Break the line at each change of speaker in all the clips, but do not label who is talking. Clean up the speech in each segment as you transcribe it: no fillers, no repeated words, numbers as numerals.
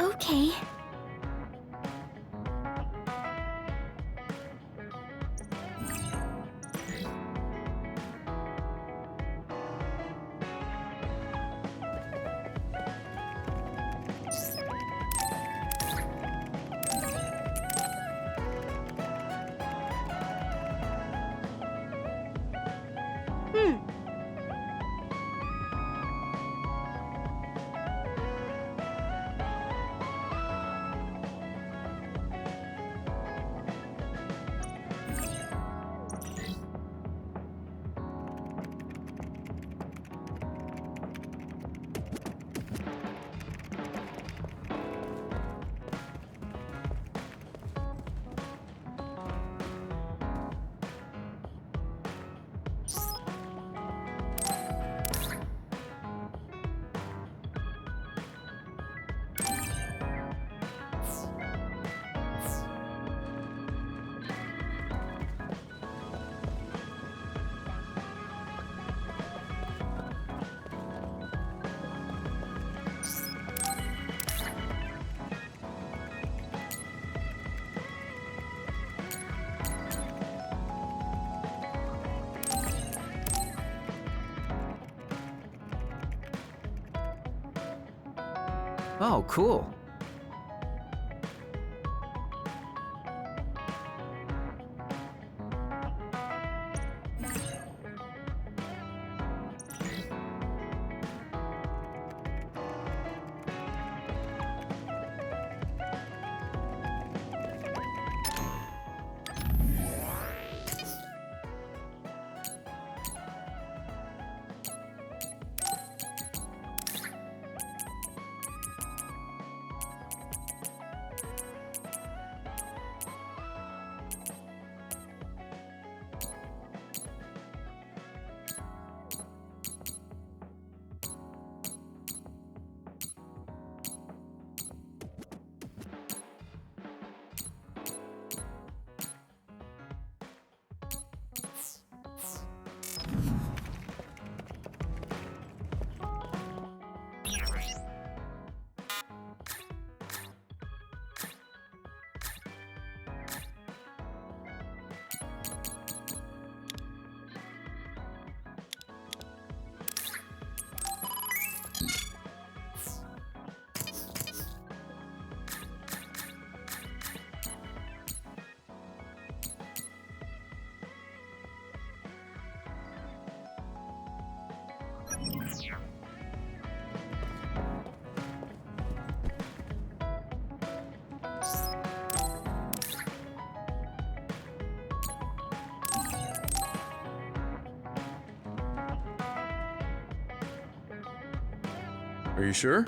Okay.
Oh, cool.
Are you sure?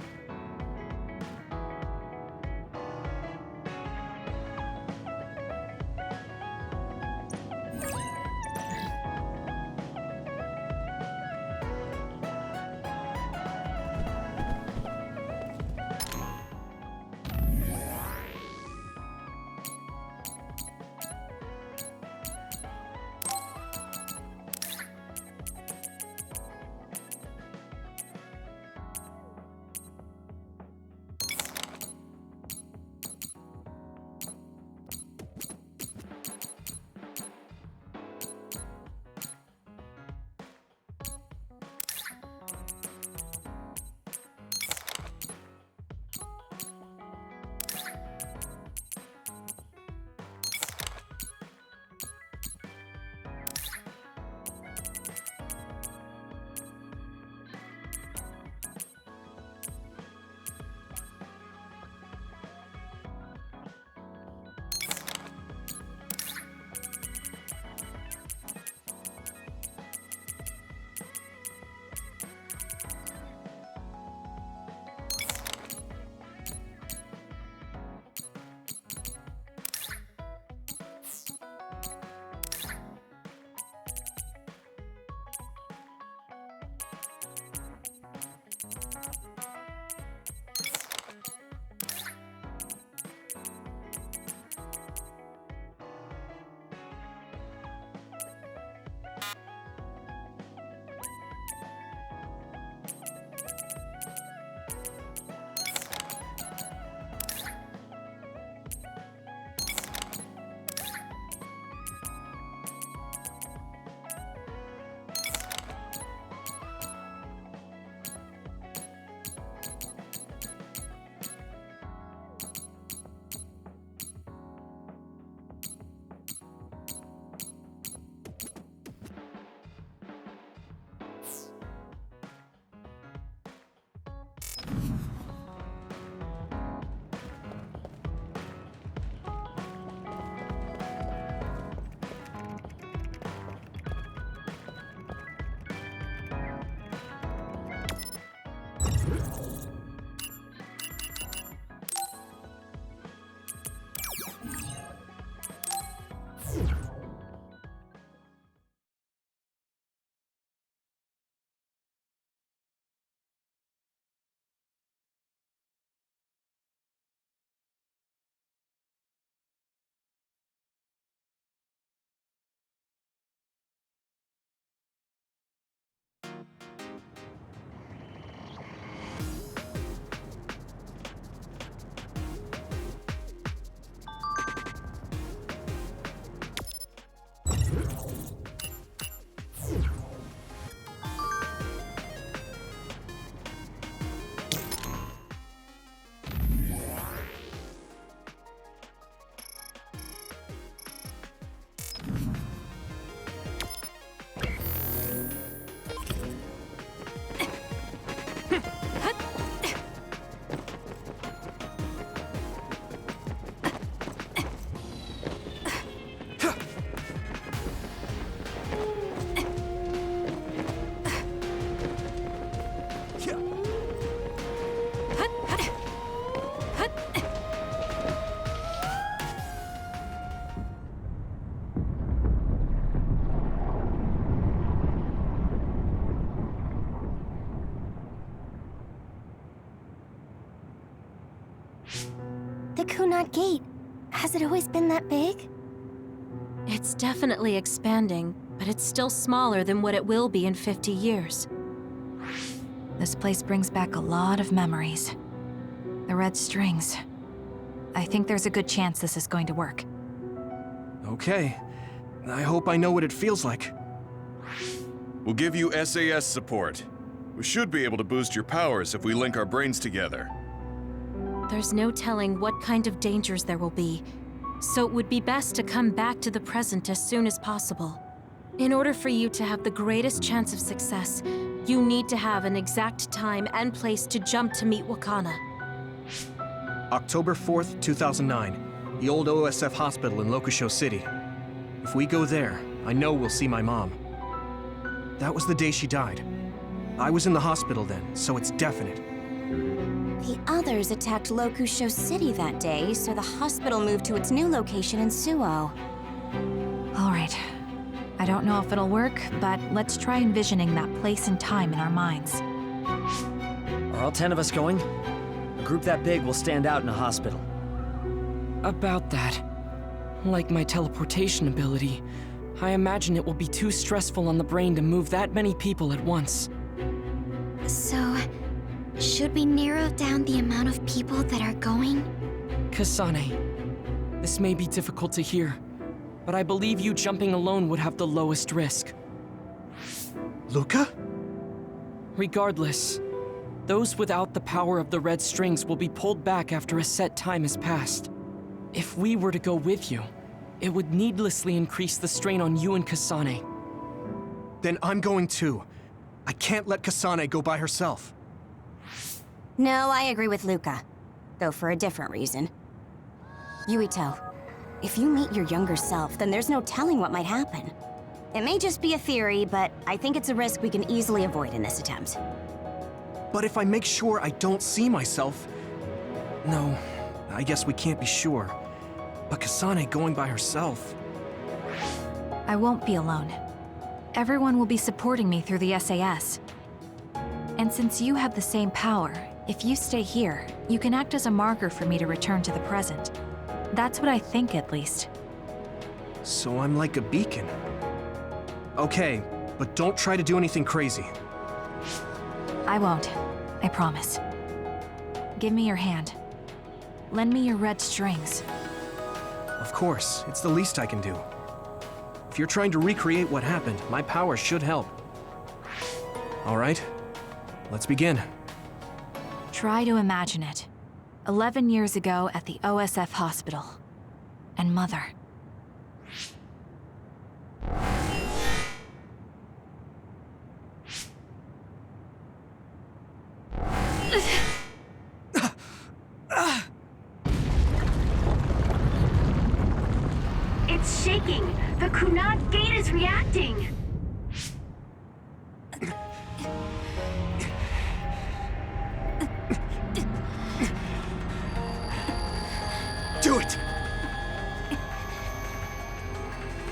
The Kunad Gate, has it always been that big?
It's definitely expanding, but it's still smaller than what it will be in 50 years.
This place brings back a lot of memories. The red strings. I think there's a good chance this is going to work.
Okay. I hope I know what it feels like.
We'll give you SAS support. We should be able to boost your powers if we link our brains together.
There's no telling what kind of dangers there will be, so it would be best to come back to the present as soon as possible. In order for you to have the greatest chance of success, you need to have an exact time and place to jump to meet Wakana.
October 4th, 2009. The old OSF hospital in Lokusho City. If we go there, I know we'll see my mom. That was the day she died. I was in the hospital then, so it's definite.
The others attacked Lokusho City that day, so the hospital moved to its new location in Suo.
All right. I don't know if it'll work, but let's try envisioning that place and time in our minds.
Are all 10 of us going? A group that big will stand out in a hospital.
About that. Like my teleportation ability, I imagine it will be too stressful on the brain to move that many people at once.
So, should we narrow down the amount of people that are going?
Kasane, this may be difficult to hear, but I believe you jumping alone would have the lowest risk.
Luka?
Regardless, those without the power of the red strings will be pulled back after a set time has passed. If we were to go with you, it would needlessly increase the strain on you and Kasane.
Then I'm going too. I can't let Kasane go by herself.
No, I agree with Luka. Though for a different reason. Yuito, if you meet your younger self, then there's no telling what might happen. It may just be a theory, but I think it's a risk we can easily avoid in this attempt.
But if I make sure I don't see myself... No, I guess we can't be sure. But Kasane going by herself...
I won't be alone. Everyone will be supporting me through the SAS. And since you have the same power, if you stay here, you can act as a marker for me to return to the present. That's what I think, at least.
So I'm like a beacon. Okay, but don't try to do anything crazy.
I won't. I promise. Give me your hand. Lend me your red strings.
Of course, it's the least I can do. If you're trying to recreate what happened, my power should help. All right, let's begin.
Try to imagine it. 11 years ago at the OSF hospital. And Mother.
It's shaking! The Kunad Gate is reacting!
Do it!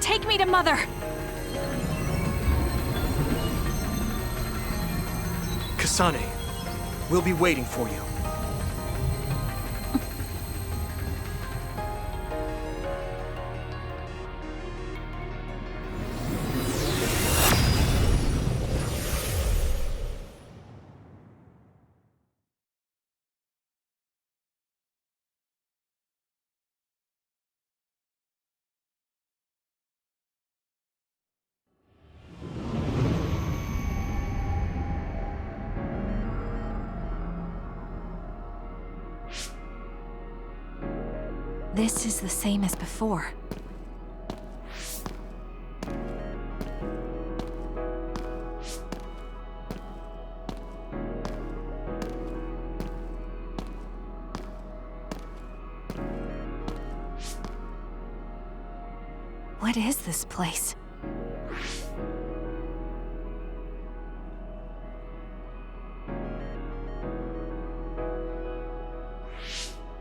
Take me to Mother!
Kasane, we'll be waiting for you.
This is the same as before. What is this place?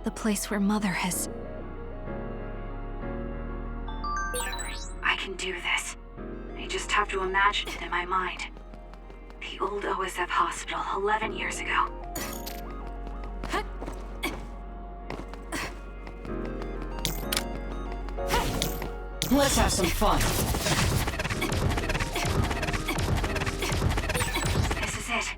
The place where Mother has...
I can do this. I just have to imagine it in my mind. The old OSF hospital 11 years ago.
Let's have some fun.
This is it.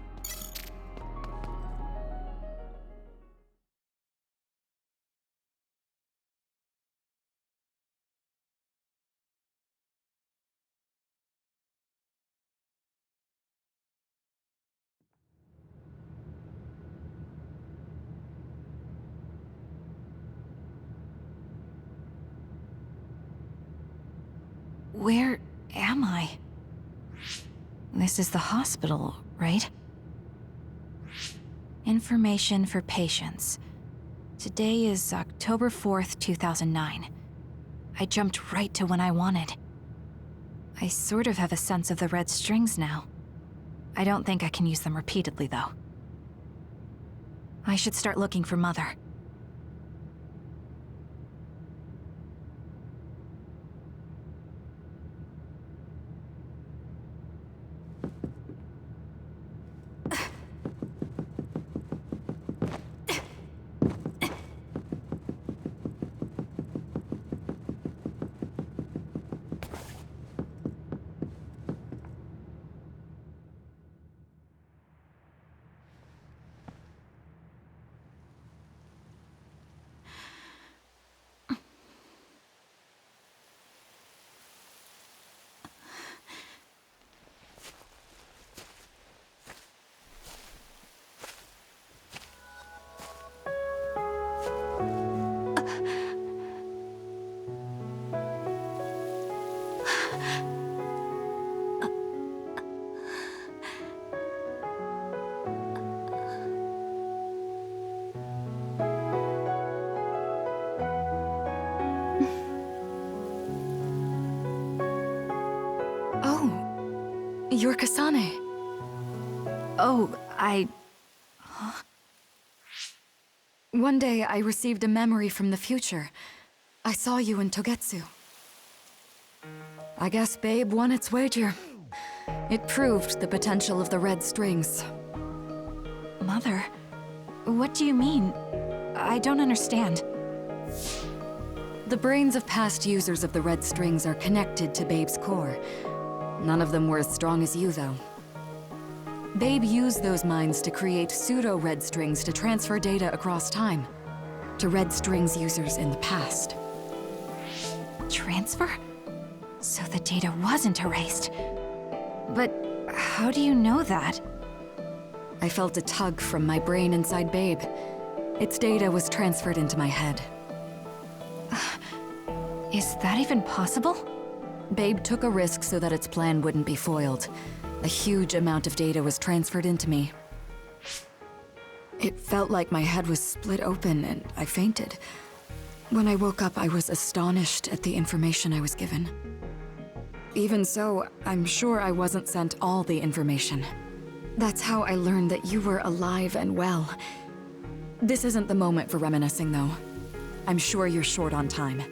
Where am I? This is the hospital, right? Information for patients. Today is October 4th, 2009. I jumped right to when I wanted. I sort of have a sense of the red strings now. I don't think I can use them repeatedly, though. I should start looking for Mother.
You're Kasane.
Oh,
One day, I received a memory from the future. I saw you in Togetsu. I guess Babe won its wager. It proved the potential of the red strings.
Mother? What do you mean? I don't understand.
The brains of past users of the red strings are connected to Babe's core. None of them were as strong as you, though. Babe used those minds to create pseudo-red strings to transfer data across time to red strings users in the past.
Transfer? So the data wasn't erased. But how do you know that?
I felt a tug from my brain inside Babe. Its data was transferred into my head.
Is that even possible?
Babe took a risk so that its plan wouldn't be foiled. A huge amount of data was transferred into me. It felt like my head was split open and I fainted. When I woke up, I was astonished at the information I was given. Even so, I'm sure I wasn't sent all the information. That's how I learned that you were alive and well. This isn't the moment for reminiscing, though. I'm sure you're short on time.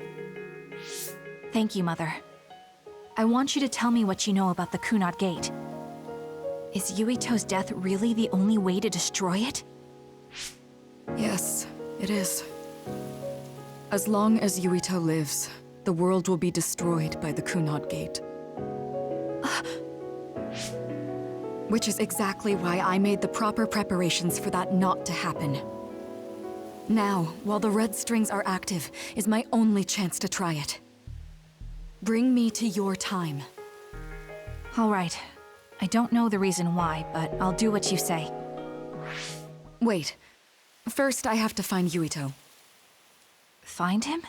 Thank you, Mother. I want you to tell me what you know about the Kunad Gate. Is Yuito's death really the only way to destroy it?
Yes, it is. As long as Yuito lives, the world will be destroyed by the Kunad Gate. Which is exactly why I made the proper preparations for that not to happen. Now, while the red strings are active, is my only chance to try it. Bring me to your time.
All right. I don't know the reason why, but I'll do what you say.
Wait. First, I have to find Yuito.
Find him?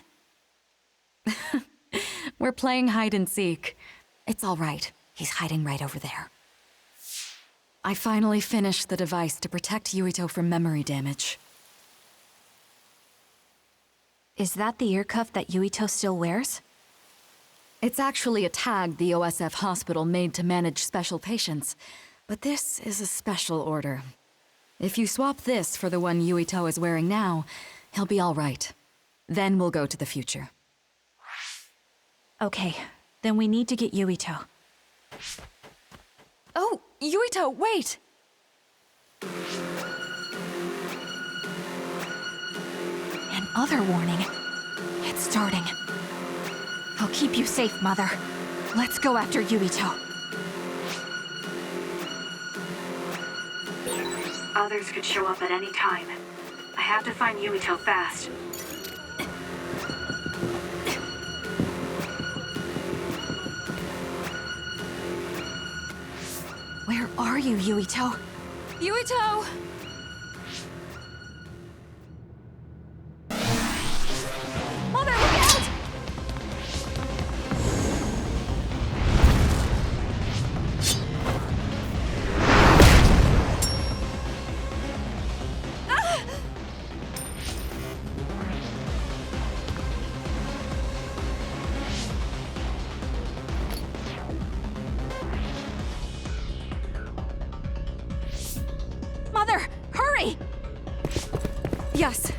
We're playing hide and seek. It's all right. He's hiding right over there. I finally finished the device to protect Yuito from memory damage.
Is that the ear cuff that Yuito still wears?
It's actually a tag the OSF hospital made to manage special patients. But this is a special order. If you swap this for the one Yuito is wearing now, he'll be all right. Then we'll go to the future.
Okay, then we need to get Yuito.
Oh, Yuito, wait!
Another warning. It's starting. I'll keep you safe, Mother. Let's go after Yuito.
Others could show up at any time. I have to find Yuito fast.
Where are you, Yuito? Yuito! Mother, look out! Mother, hurry!
Yes.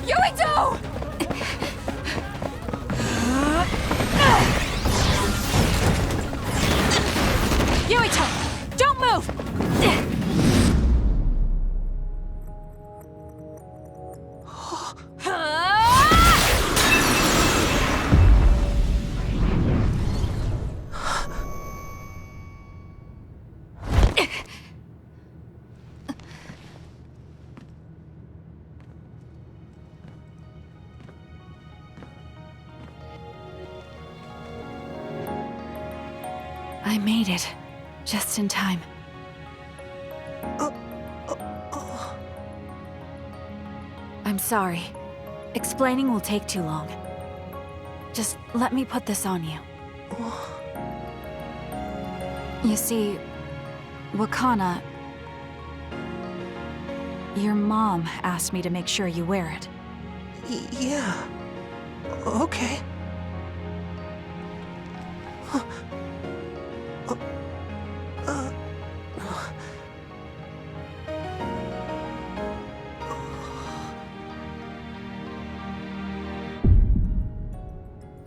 Yuito! Yuito, don't move! I made it. Just in time. I'm sorry. Explaining will take too long. Just let me put this on you. You see, Wakana... Your mom asked me to make sure you wear it.
Yeah. Okay.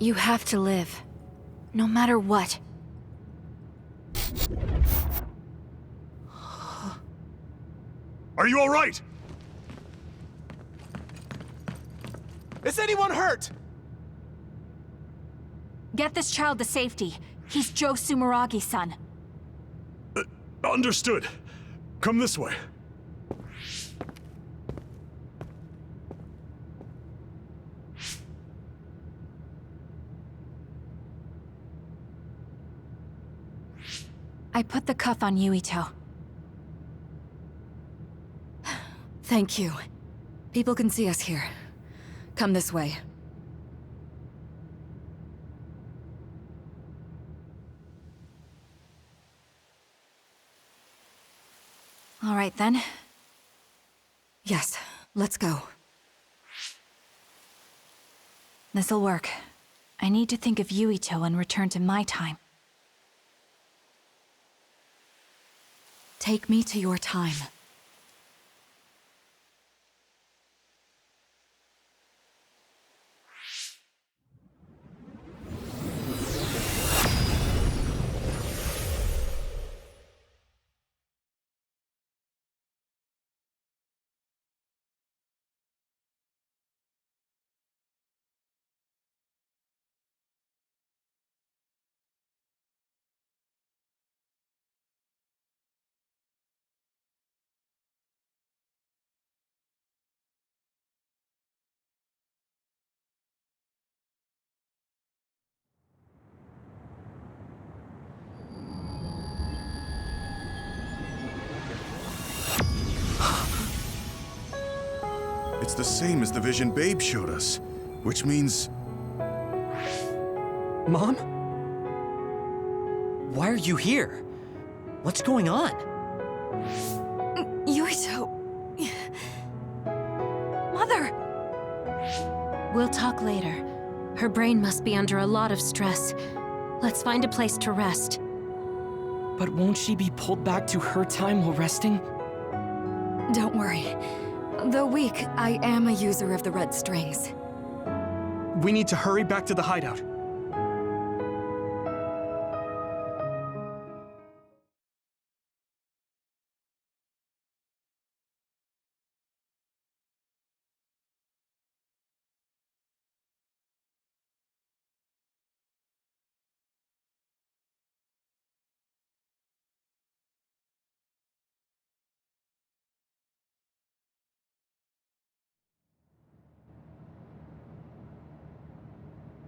You have to live. No matter what.
Are you all right? Is anyone hurt?
Get this child to safety. He's Joe Sumeragi's son.
Understood. Come this way.
I put the cuff on Yuito.
Thank you. People can see us here. Come this way.
All right, then.
Yes, let's go.
This'll work. I need to think of Yuito and return to my time.
Take me to your time.
It's the same as the vision Babe showed us, which means...
Mom? Why are you here? What's going on?
Yuito...
Mother!
We'll talk later. Her brain must be under a lot of stress. Let's find a place to rest.
But won't she be pulled back to her time while resting?
Don't worry. Though weak, I am a user of the red strings.
We need to hurry back to the hideout.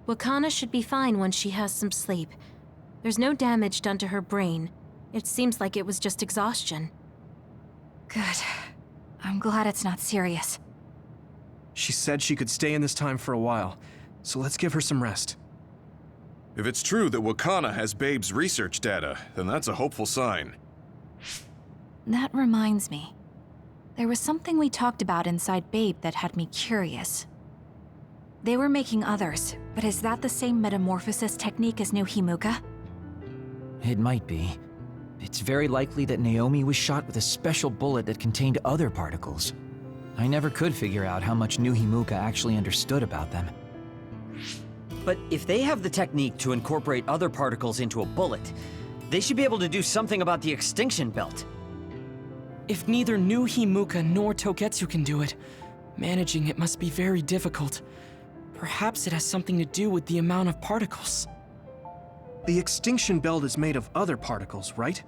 Wakana should be fine once she has some sleep. There's no damage done to her brain. It seems like it was just exhaustion.
Good. I'm glad it's not serious.
She said she could stay in this time for a while, so let's give her some rest.
If it's true that Wakana has Babe's research data, then that's a hopeful sign.
That reminds me. There was something we talked about inside Babe that had me curious. They were making others, but is that the same metamorphosis technique as 𝚤𝚑𝚤𝚑𝚑𝚑𝚤?
It might be. It's very likely that Naomi was shot with a special bullet that contained other particles. I never could figure out how much 𝚤𝚑𝚤𝚑𝚑 actually understood about them.
But if they have the technique to incorporate other particles into a bullet, they should be able to do something about the extinction belt.
If neither 𝚤𝚑𝚤𝚑𝚑𝚑 nor Togetsu can do it, managing it must be very difficult. Perhaps it has something to do with the amount of particles.
The extinction belt is made of other particles, right?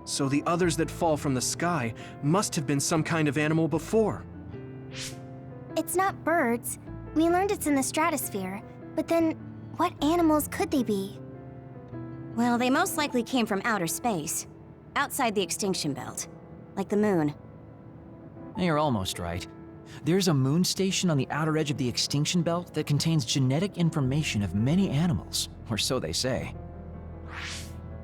So the others that fall from the sky must have been some kind of animal before.
It's not birds. We learned it's in the stratosphere. But then, what animals could they be?
Well, they most likely came from outer space. Outside the extinction belt. Like the moon.
You're almost right. There's a moon station on the outer edge of the extinction belt that contains genetic information of many animals, or so they say.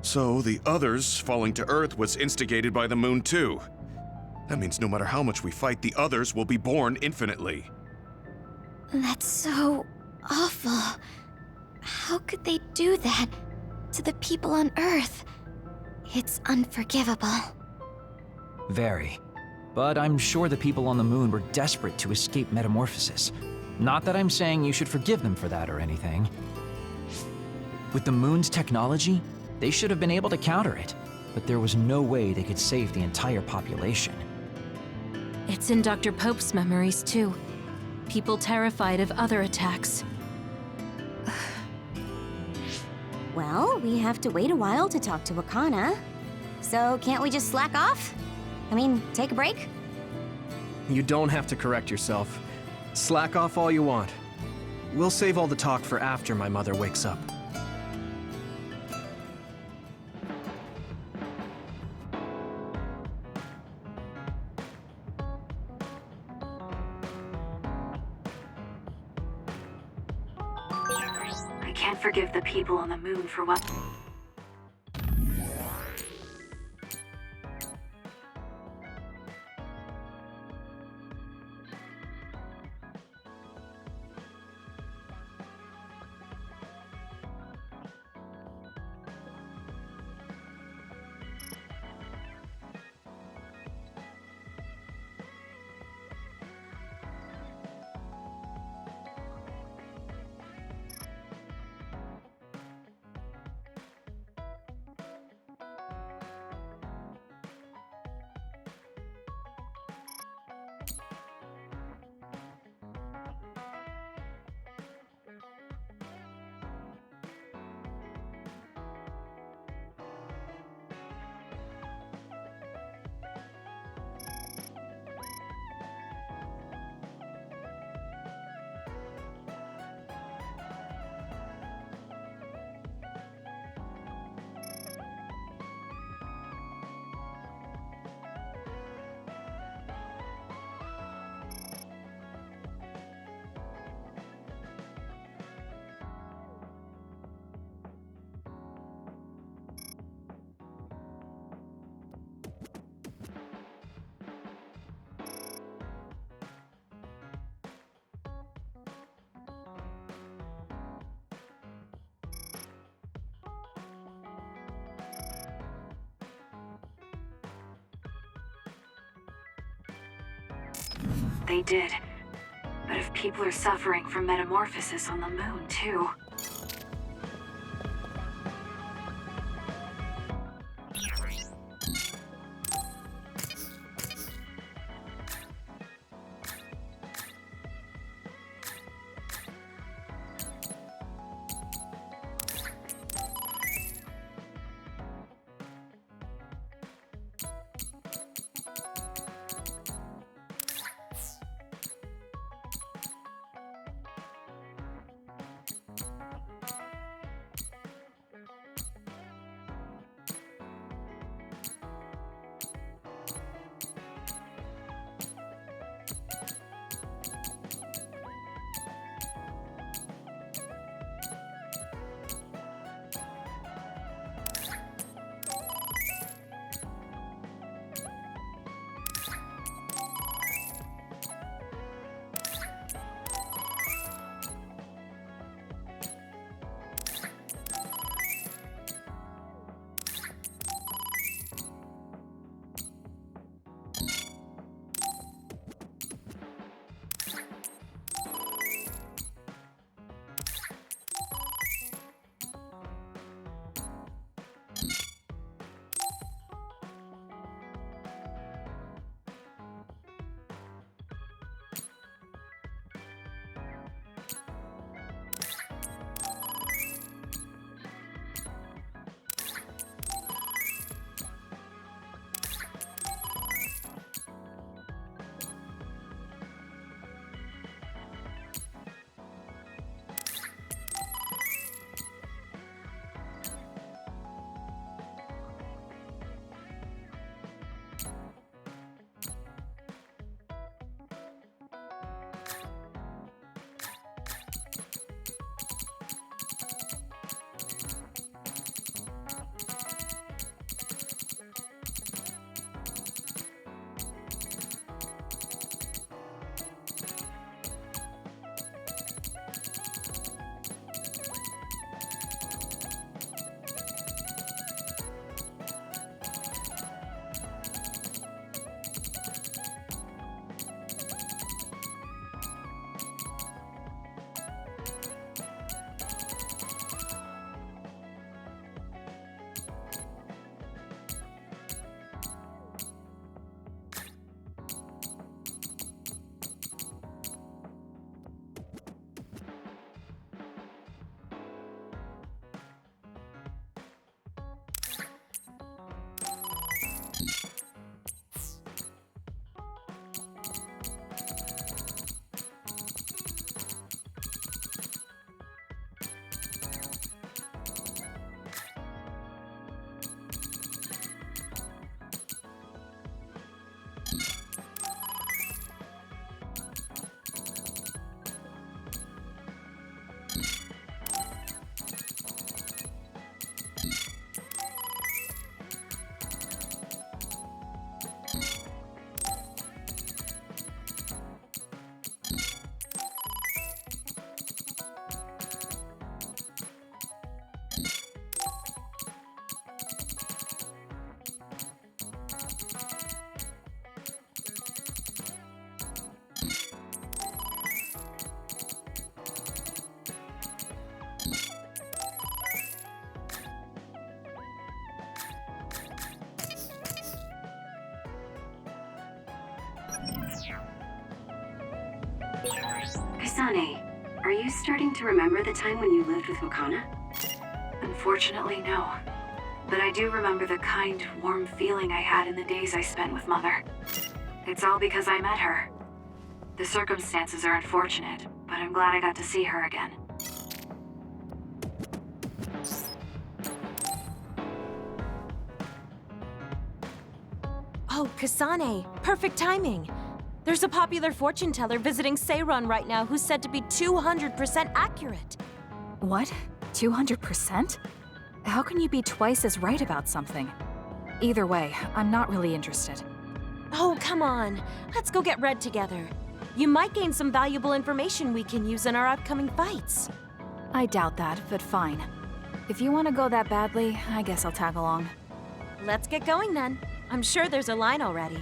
So the others falling to Earth was instigated by the moon too. That means no matter how much we fight, the others will be born infinitely.
That's so awful. How could they do that to the people on Earth? It's unforgivable.
Very. But I'm sure the people on the moon were desperate to escape metamorphosis. Not that I'm saying you should forgive them for that or anything. With the moon's technology, they should have been able to counter it, but there was no way they could save the entire population.
It's in Dr. Pope's memories, too. People terrified of other attacks.
Well, we have to wait a while to talk to Wakana. So can't we just slack off? I mean, take a break?
You don't have to correct yourself. Slack off all you want. We'll save all the talk for after my mother wakes up.
I can't forgive the people on the moon for what... they did. But if people are suffering from metamorphosis on the moon, too... Kasane, are you starting to remember the time when you lived with Wakana? Unfortunately, no. But I do remember the kind, warm feeling I had in the days I spent with Mother. It's all because I met her. The circumstances are unfortunate, but I'm glad I got to see her again.
Oh, Kasane, perfect timing. There's a popular fortune teller visiting Seiron right now who's said to be 200% accurate.
What? 200%? How can you be twice as right about something? Either way, I'm not really interested.
Oh, come on. Let's go get Red together. You might gain some valuable information we can use in our upcoming fights.
I doubt that, but fine. If you want to go that badly, I guess I'll tag along.
Let's get going then. I'm sure there's a line already.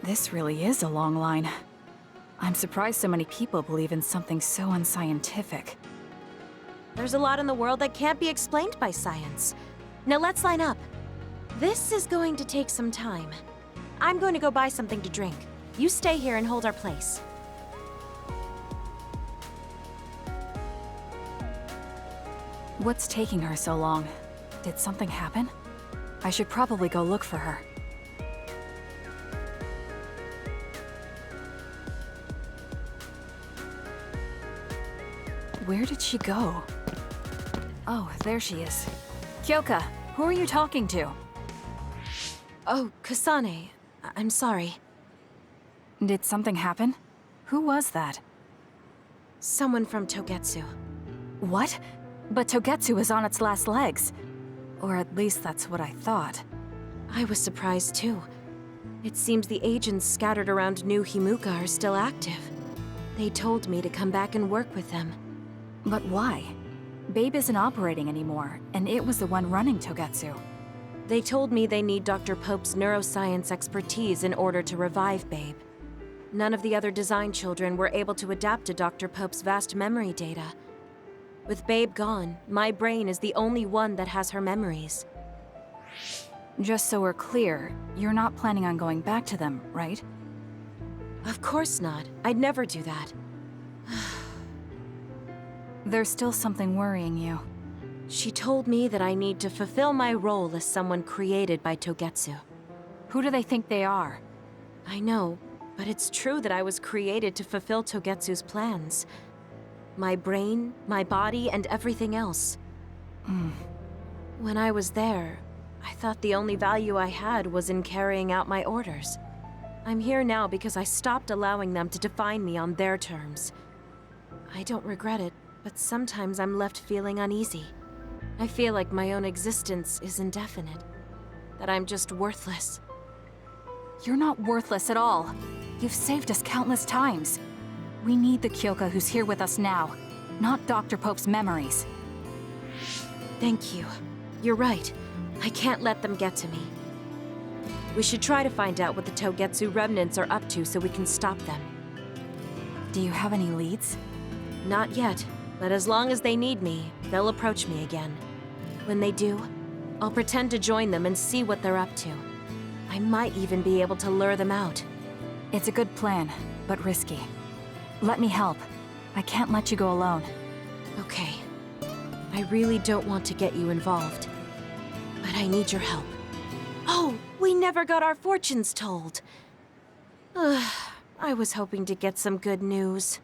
This really is a long line. I'm surprised so many people believe in something so unscientific.
There's a lot in the world that can't be explained by science. Now let's line up. This is going to take some time. I'm going to go buy something to drink. You stay here and hold our place.
What's taking her so long? Did something happen? I should probably go look for her. Where did she go? Oh, there she is. Kyoka, who are you talking to?
Oh, Kasane. I'm sorry.
Did something happen? Who was that?
Someone from Togetsu.
What? But Togetsu is on its last legs. Or at least that's what I thought.
I was surprised too. It seems the agents scattered around New Himuka are still active. They told me to come back and work with them.
But why? Babe isn't operating anymore, and it was the one running Togetsu.
They told me they need Dr. Pope's neuroscience expertise in order to revive Babe. None of the other design children were able to adapt to Dr. Pope's vast memory data. With Babe gone, my brain is the only one that has her memories.
Just so we're clear, you're not planning on going back to them, right?
Of course not. I'd never do that.
There's still something worrying you.
She told me that I need to fulfill my role as someone created by Togetsu.
Who do they think they are?
I know, but it's true that I was created to fulfill Togetsu's plans. My brain, my body, and everything else. When I was there, I thought the only value I had was in carrying out my orders. I'm here now because I stopped allowing them to define me on their terms. I don't regret it, but sometimes I'm left feeling uneasy. I feel like my own existence is indefinite. That I'm just worthless.
You're not worthless at all. You've saved us countless times. We need the Kyoka who's here with us now, not Dr. Pope's memories.
Thank you. You're right. I can't let them get to me. We should try to find out what the Togetsu remnants are up to so we can stop them.
Do you have any leads?
Not yet, but as long as they need me, they'll approach me again. When they do, I'll pretend to join them and see what they're up to. I might even be able to lure them out.
It's a good plan, but risky. Let me help. I can't let you go alone.
Okay. I really don't want to get you involved, but I need your help. Oh, we never got our fortunes told. I was hoping to get some good news.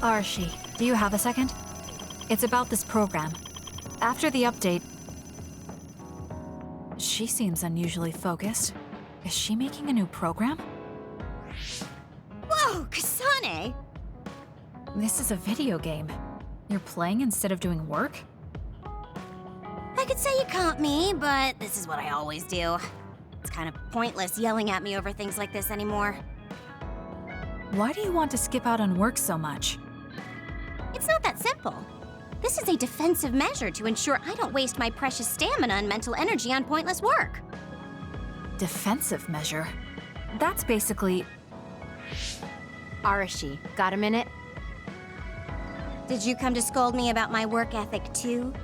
Arashi, do you have a second? It's about this program. After the update, She seems unusually focused. Is she making a new program?
Whoa, Kasane!
This is a video game. You're playing instead of doing work?
I could say you caught me, but this is what I always do. It's kind of pointless yelling at me over things like this anymore.
Why do you want to skip out on work so much?
It's not that simple. This is a defensive measure to ensure I don't waste my precious stamina and mental energy on pointless work.
Defensive measure? That's basically...
Arashi, got a minute?
Did you come to scold me about my work ethic too?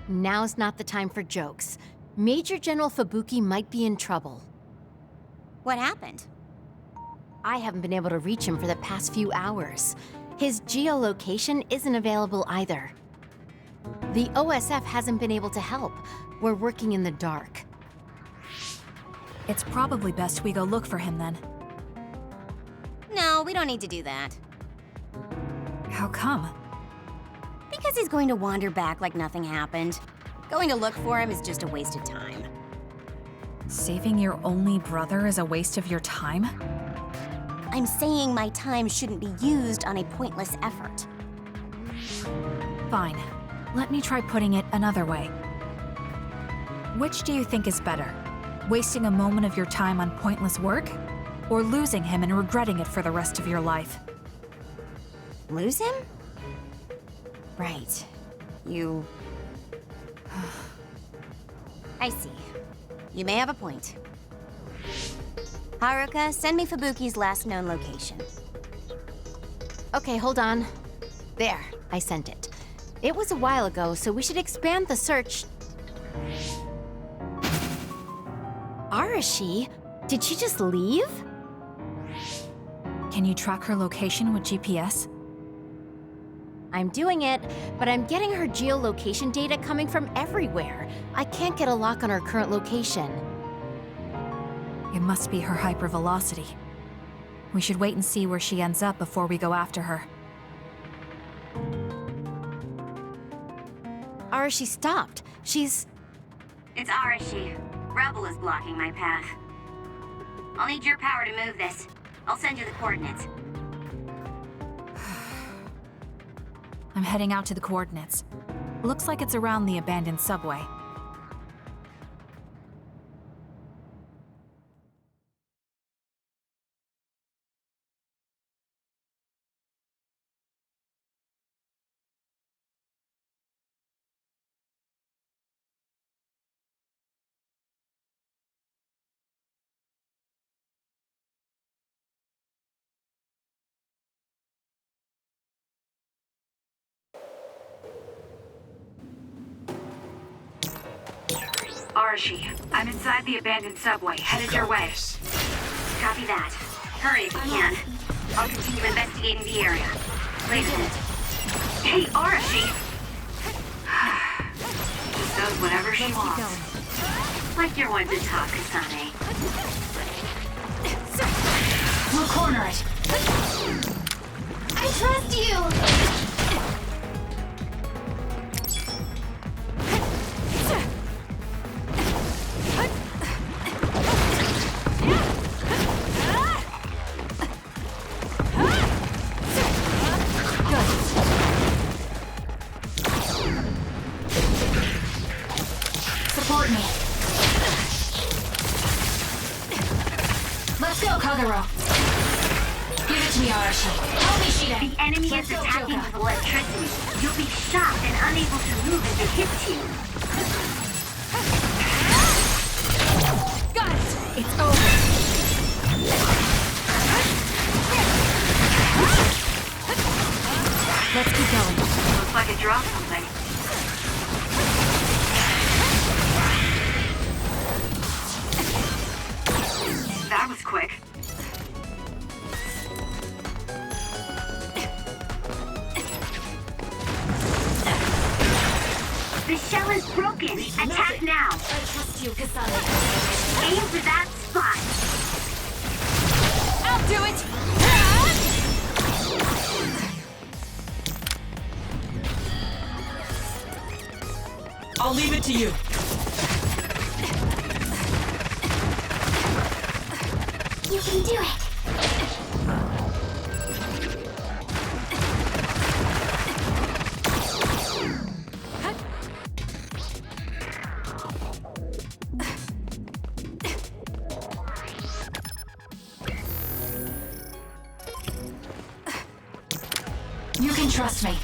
Now's not the time for jokes. Major General Fubuki might be in trouble.
What happened?
I haven't been able to reach him for the past few hours. His geolocation isn't available either. The OSF hasn't been able to help. We're working in the dark.
It's probably best we go look for him then.
No, we don't need to do that.
How come?
Because he's going to wander back like nothing happened. Going to look for him is just a waste of time.
Saving your only brother is a waste of your time?
I'm saying my time shouldn't be used on a pointless effort.
Fine. Let me try putting it another way. Which do you think is better? Wasting a moment of your time on pointless work? Or losing him and regretting it for the rest of your life?
Lose him? Right. You... I see. You may have a point. Haruka, send me Fubuki's last known location.
Okay, hold on. There, I sent it. It was a while ago, so we should expand the search. Arashi? Did she just leave?
Can you track her location with GPS?
I'm doing it, but I'm getting her geolocation data coming from everywhere. I can't get a lock on her current location.
It must be her hypervelocity. We should wait and see where she ends up before we go after her.
Arashi stopped. She's...
It's Arashi. Rebel is blocking my path. I'll need your power to move this. I'll send you the coordinates.
I'm heading out to the coordinates. Looks like it's around the abandoned subway.
Arashi, I'm inside the abandoned subway, headed your way.
Copy that. Hurry if you can. I'll continue investigating the area. Later.
Hey, Arashi! Just does whatever she wants.
Like you're one to talk, Kasane.
We'll corner it. I trust you! Support me. Let's go, Kagero. Give it to me, Arashi. Help me, Shiden.
The enemy is attacking with electricity. You'll be shocked and unable to move if it hits you.
Got it! It's over. Let's keep going.
Looks like it dropped something. That was quick.
The shell is broken. Attack now.
I trust you, Kasane.
Aim for that spot.
I'll do it!
I'll leave it to you.
You can do it!
You can trust me.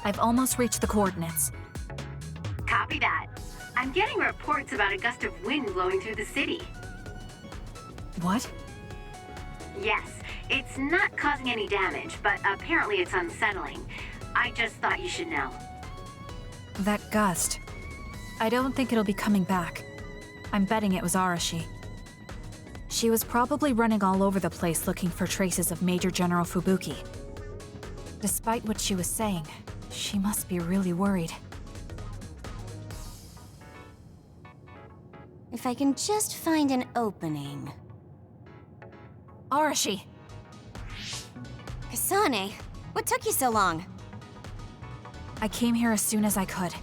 I've almost reached the coordinates.
Copy that. I'm getting reports about a gust of wind blowing through the city.
What?
Yes, it's not causing any damage, but apparently it's unsettling. I just thought you should know.
That gust. I don't think it'll be coming back. I'm betting it was Arashi. She was probably running all over the place looking for traces of Major General Fubuki. Despite what she was saying, she must be really worried.
If I can just find an opening.
Arashi!
Kasane, what took you so long?
I came here as soon as I could.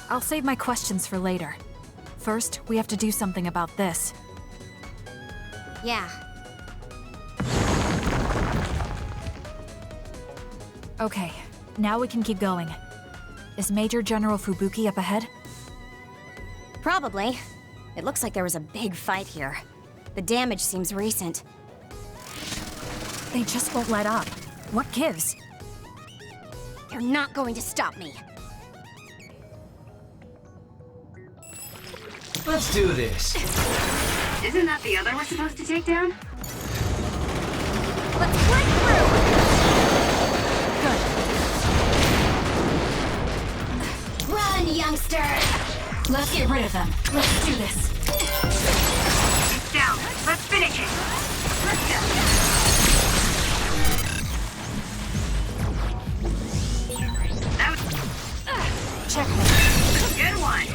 I'll save my questions for later. First, we have to do something about this.
Yeah.
Okay, now we can keep going. Is Major General Fubuki up ahead?
Probably. It looks like there was a big fight here. The damage seems recent.
They just won't let up. What gives?
You're not going to stop me.
Let's do this.
Isn't that the other we're supposed to take down?
Let's break through!
Good.
Run, youngster!
Let's get rid of them. Let's do this.
It's down. Let's finish it. Let's go.
Checkmate.
Good one.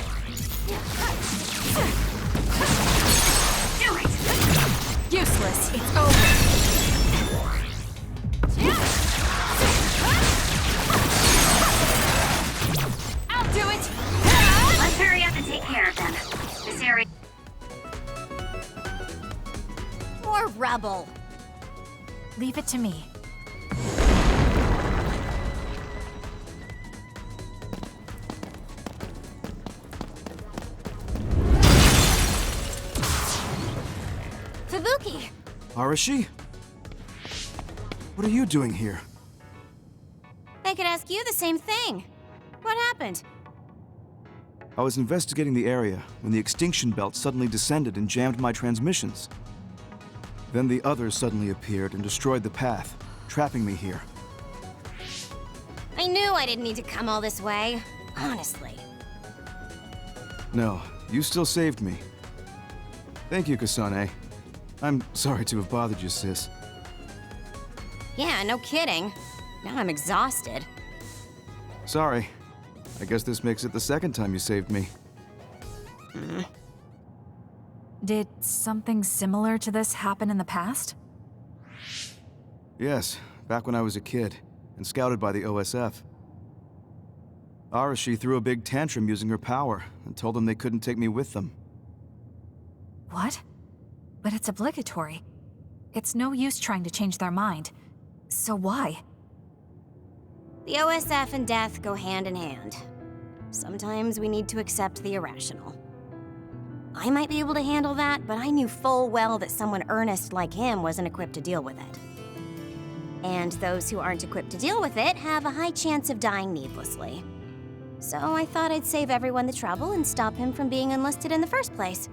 Do it.
Useless. It's over. I'll do it.
Let's hurry up and take care of them. This area.
More rubble.
Leave it to me.
Fubuki!
Arashi? What are you doing here?
I could ask you the same thing. What happened?
I was investigating the area when the extinction belt suddenly descended and jammed my transmissions. Then the others suddenly appeared and destroyed the path, trapping me here.
I knew I didn't need to come all this way. Honestly.
No, you still saved me. Thank you, Kasane. I'm sorry to have bothered you, sis.
Yeah, no kidding. Now I'm exhausted.
Sorry. I guess this makes it the second time you saved me.
Did something similar to this happen in the past?
Yes, back when I was a kid, and scouted by the OSF. Arashi threw a big tantrum using her power, and told them they couldn't take me with them.
What? But it's obligatory. It's no use trying to change their mind. So why?
The OSF and death go hand in hand. Sometimes we need to accept the irrational. I might be able to handle that, but I knew full well that someone earnest like him wasn't equipped to deal with it. And those who aren't equipped to deal with it have a high chance of dying needlessly. So I thought I'd save everyone the trouble and stop him from being enlisted in the first place.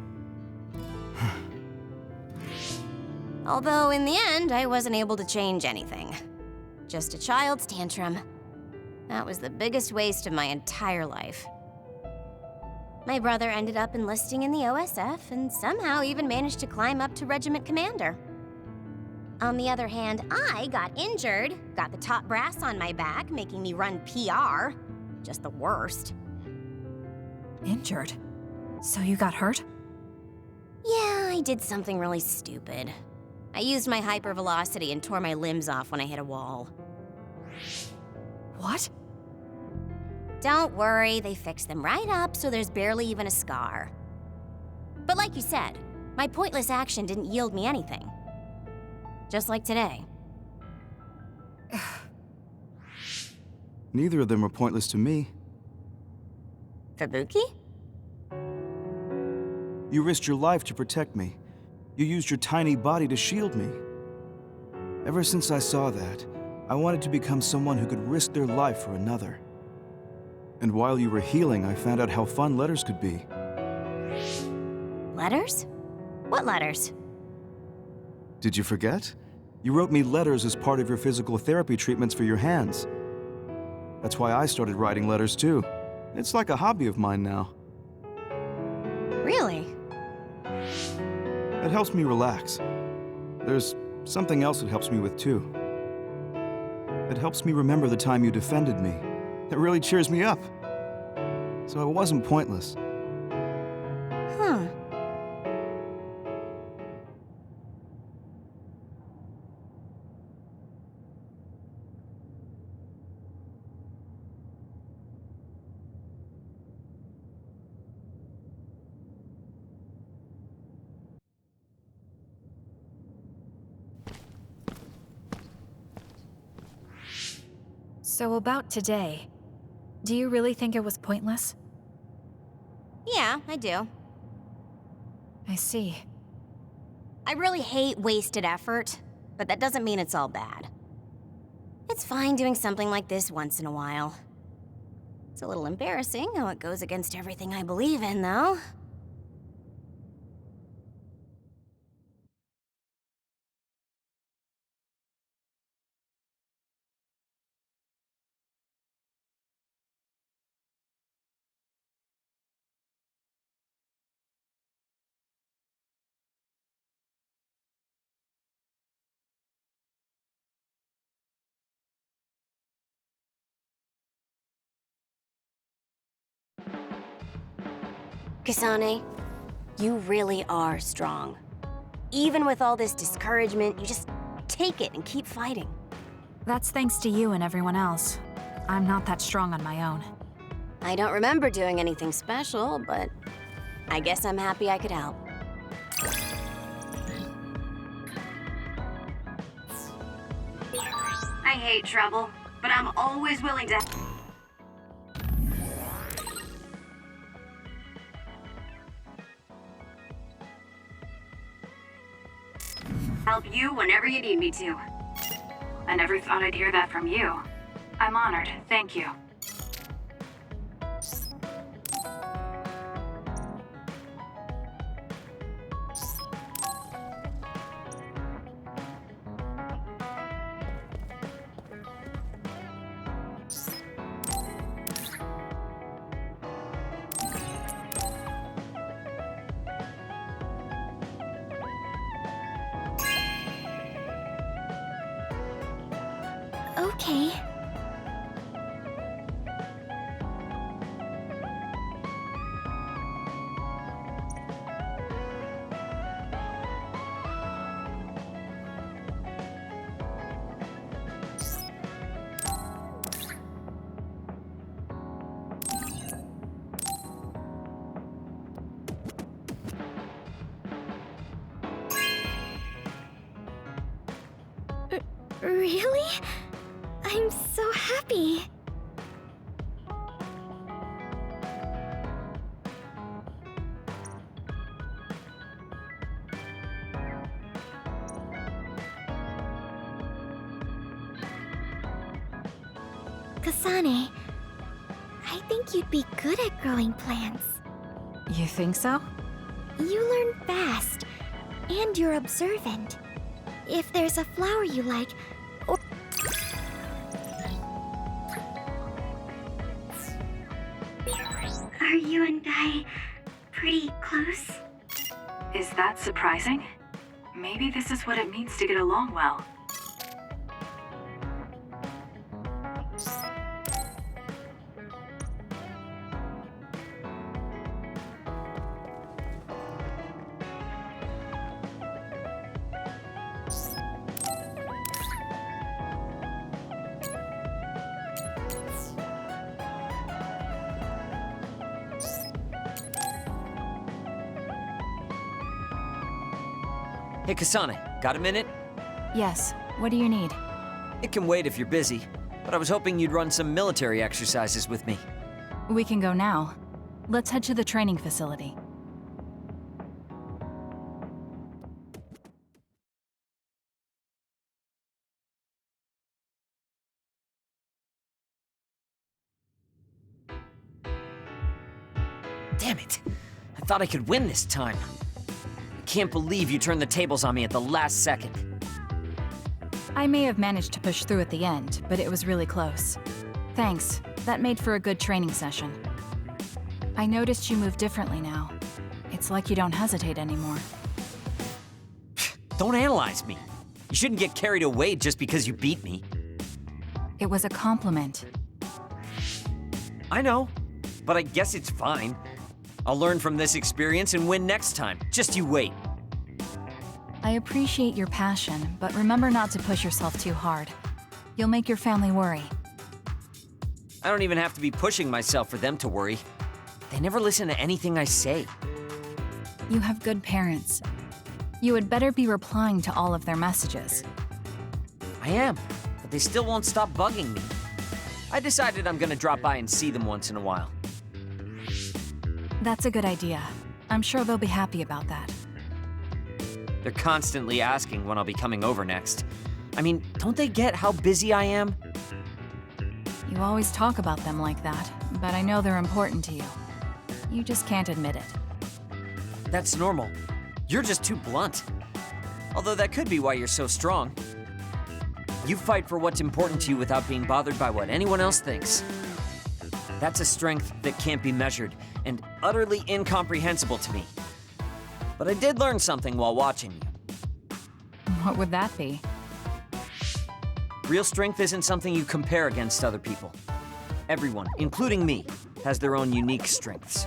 Although in the end, I wasn't able to change anything. Just a child's tantrum. That was the biggest waste of my entire life. My brother ended up enlisting in the OSF and somehow even managed to climb up to regiment commander. On the other hand, I got injured, got the top brass on my back, making me run PR. Just the worst.
Injured? So you got hurt?
Yeah, I did something really stupid. I used my hypervelocity and tore my limbs off when I hit a wall.
What?
Don't worry, they fixed them right up so there's barely even a scar. But like you said, my pointless action didn't yield me anything. Just like today.
Neither of them were pointless to me.
Fubuki?
You risked your life to protect me. You used your tiny body to shield me. Ever since I saw that, I wanted to become someone who could risk their life for another. And while you were healing, I found out how fun letters could be.
Letters? What letters?
Did you forget? You wrote me letters as part of your physical therapy treatments for your hands. That's why I started writing letters too. It's like a hobby of mine now.
Really?
It helps me relax. There's something else it helps me with too. It helps me remember the time you defended me. It really cheers me up. So it wasn't pointless.
Huh.
So about today, do you really think it was pointless?
Yeah, I do.
I see.
I really hate wasted effort, but that doesn't mean it's all bad. It's fine doing something like this once in a while. It's a little embarrassing how it goes against everything I believe in, though. Kasane, you really are strong. Even with all this discouragement, you just take it and keep fighting.
That's thanks to you and everyone else. I'm not that strong on my own.
I don't remember doing anything special, but I guess I'm happy I could help.
I hate trouble, but I'm always willing to help you whenever you need me to. I never thought I'd hear that from you. I'm honored, thank you.
Okay. Really? I'm so happy. Kasane, I think you'd be good at growing plants.
You think so?
You learn fast, and you're observant. If there's a flower you like, or are you and I pretty close?
Is that surprising? Maybe this is what it means to get along well.
Hey, Kasane, got a minute?
Yes, what do you need?
It can wait if you're busy, but I was hoping you'd run some military exercises with me.
We can go now. Let's head to the training facility.
Damn it! I thought I could win this time. I can't believe you turned the tables on me at the last second.
I may have managed to push through at the end, but it was really close. Thanks. That made for a good training session. I noticed you move differently now. It's like you don't hesitate anymore.
Don't analyze me. You shouldn't get carried away just because you beat me.
It was a compliment.
I know, but I guess it's fine. I'll learn from this experience and win next time. Just you wait.
I appreciate your passion, but remember not to push yourself too hard. You'll make your family worry.
I don't even have to be pushing myself for them to worry. They never listen to anything I say.
You have good parents. You had better be replying to all of their messages.
I am, but they still won't stop bugging me. I decided I'm gonna drop by and see them once in a while.
That's a good idea. I'm sure they'll be happy about that.
They're constantly asking when I'll be coming over next. I mean, don't they get how busy I am?
You always talk about them like that, but I know they're important to you. You just can't admit it.
That's normal. You're just too blunt. Although that could be why you're so strong. You fight for what's important to you without being bothered by what anyone else thinks. That's a strength that can't be measured and utterly incomprehensible to me. But I did learn something while watching you.
What would that be?
Real strength isn't something you compare against other people. Everyone, including me, has their own unique strengths.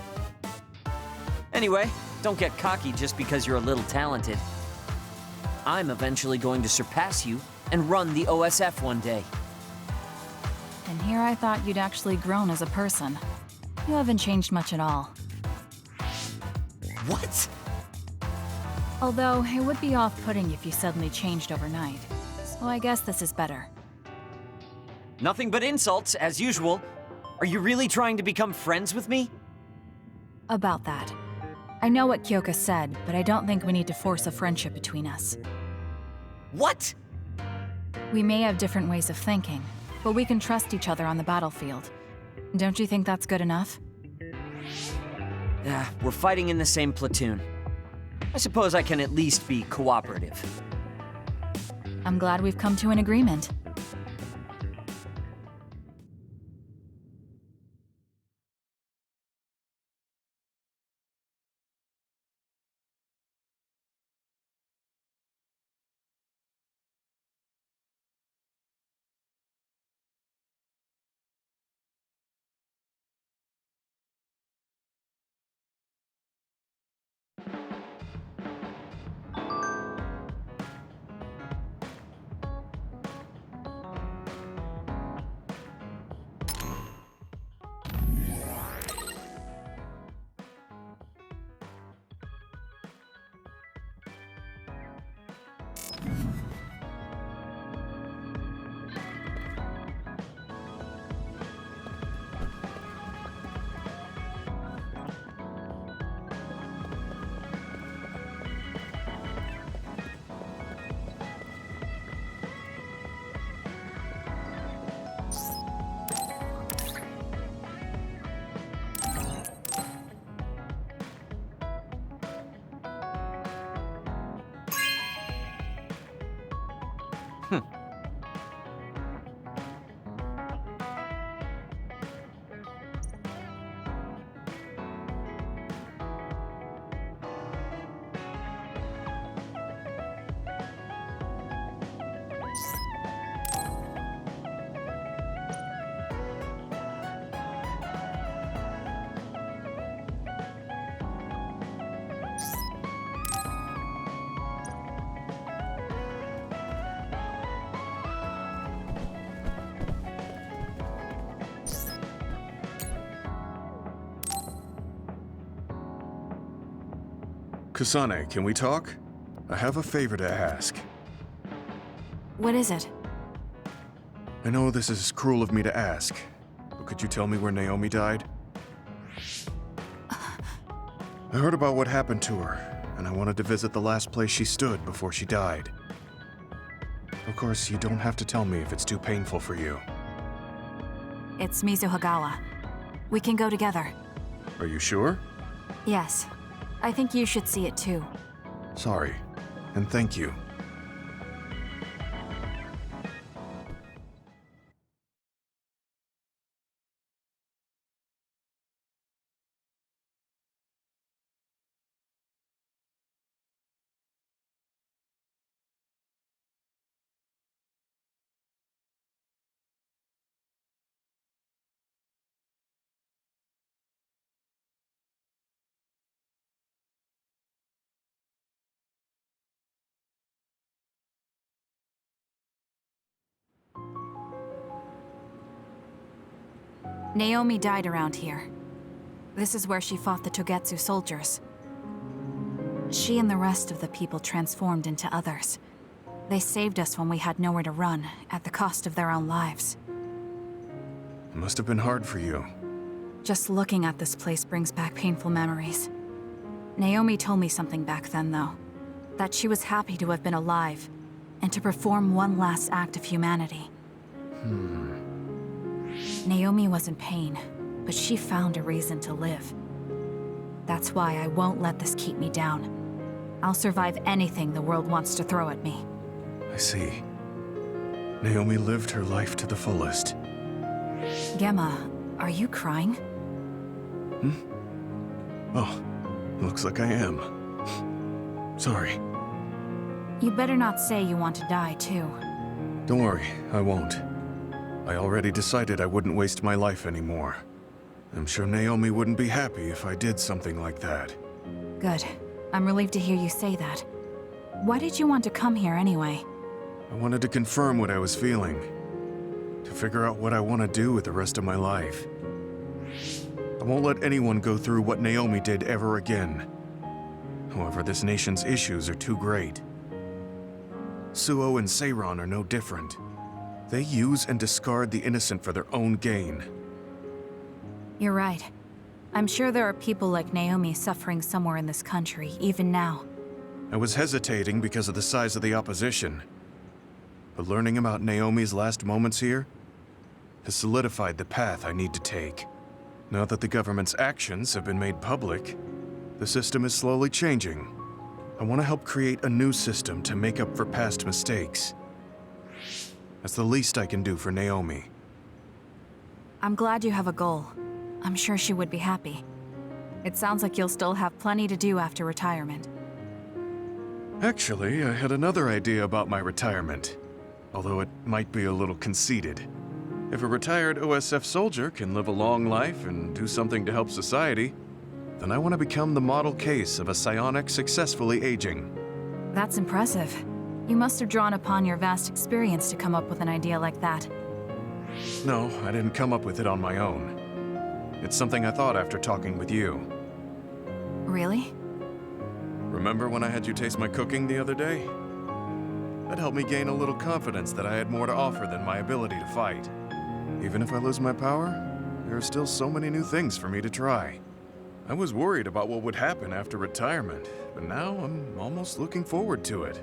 Anyway, don't get cocky just because you're a little talented. I'm eventually going to surpass you and run the OSF one day.
And here I thought you'd actually grown as a person. You haven't changed much at all.
What?
Although, it would be off-putting if you suddenly changed overnight. So I guess this is better.
Nothing but insults, as usual. Are you really trying to become friends with me?
About that. I know what Kyoka said, but I don't think we need to force a friendship between us.
What?
We may have different ways of thinking, but we can trust each other on the battlefield. Don't you think that's good enough?
Yeah, we're fighting in the same platoon. I suppose I can at least be cooperative.
I'm glad we've come to an agreement.
Kasane, can we talk? I have a favor to ask.
What is it?
I know this is cruel of me to ask, but could you tell me where Naomi died? I heard about what happened to her, and I wanted to visit the last place she stood before she died. Of course, you don't have to tell me if it's too painful for you.
It's Mizuhagawa. We can go together.
Are you sure?
Yes. I think you should see it too.
Sorry, and thank you.
Naomi died around here. This is where she fought the Togetsu soldiers. She and the rest of the people transformed into others. They saved us when we had nowhere to run, at the cost of their own lives.
It must have been hard for you.
Just looking at this place brings back painful memories. Naomi told me something back then, though. That she was happy to have been alive, and to perform one last act of humanity. Naomi was in pain, but she found a reason to live. That's why I won't let this keep me down. I'll survive anything the world wants to throw at me.
I see. Naomi lived her life to the fullest.
Gemma, are you crying?
Oh, looks like I am. Sorry.
You better not say you want to die, too.
Don't worry, I won't. I already decided I wouldn't waste my life anymore. I'm sure Naomi wouldn't be happy if I did something like that.
Good. I'm relieved to hear you say that. Why did you want to come here anyway?
I wanted to confirm what I was feeling. To figure out what I want to do with the rest of my life. I won't let anyone go through what Naomi did ever again. However, this nation's issues are too great. Suo and Seiran are no different. They use and discard the innocent for their own gain.
You're right. I'm sure there are people like Naomi suffering somewhere in this country, even now.
I was hesitating because of the size of the opposition. But learning about Naomi's last moments here has solidified the path I need to take. Now that the government's actions have been made public, the system is slowly changing. I want to help create a new system to make up for past mistakes. That's the least I can do for Naomi.
I'm glad you have a goal. I'm sure she would be happy. It sounds like you'll still have plenty to do after retirement.
Actually, I had another idea about my retirement, although it might be a little conceited. If a retired OSF soldier can live a long life and do something to help society, then I want to become the model case of a psionic successfully aging.
That's impressive. You must have drawn upon your vast experience to come up with an idea like that.
No, I didn't come up with it on my own. It's something I thought after talking with you.
Really?
Remember when I had you taste my cooking the other day? That helped me gain a little confidence that I had more to offer than my ability to fight. Even if I lose my power, there are still so many new things for me to try. I was worried about what would happen after retirement, but now I'm almost looking forward to it.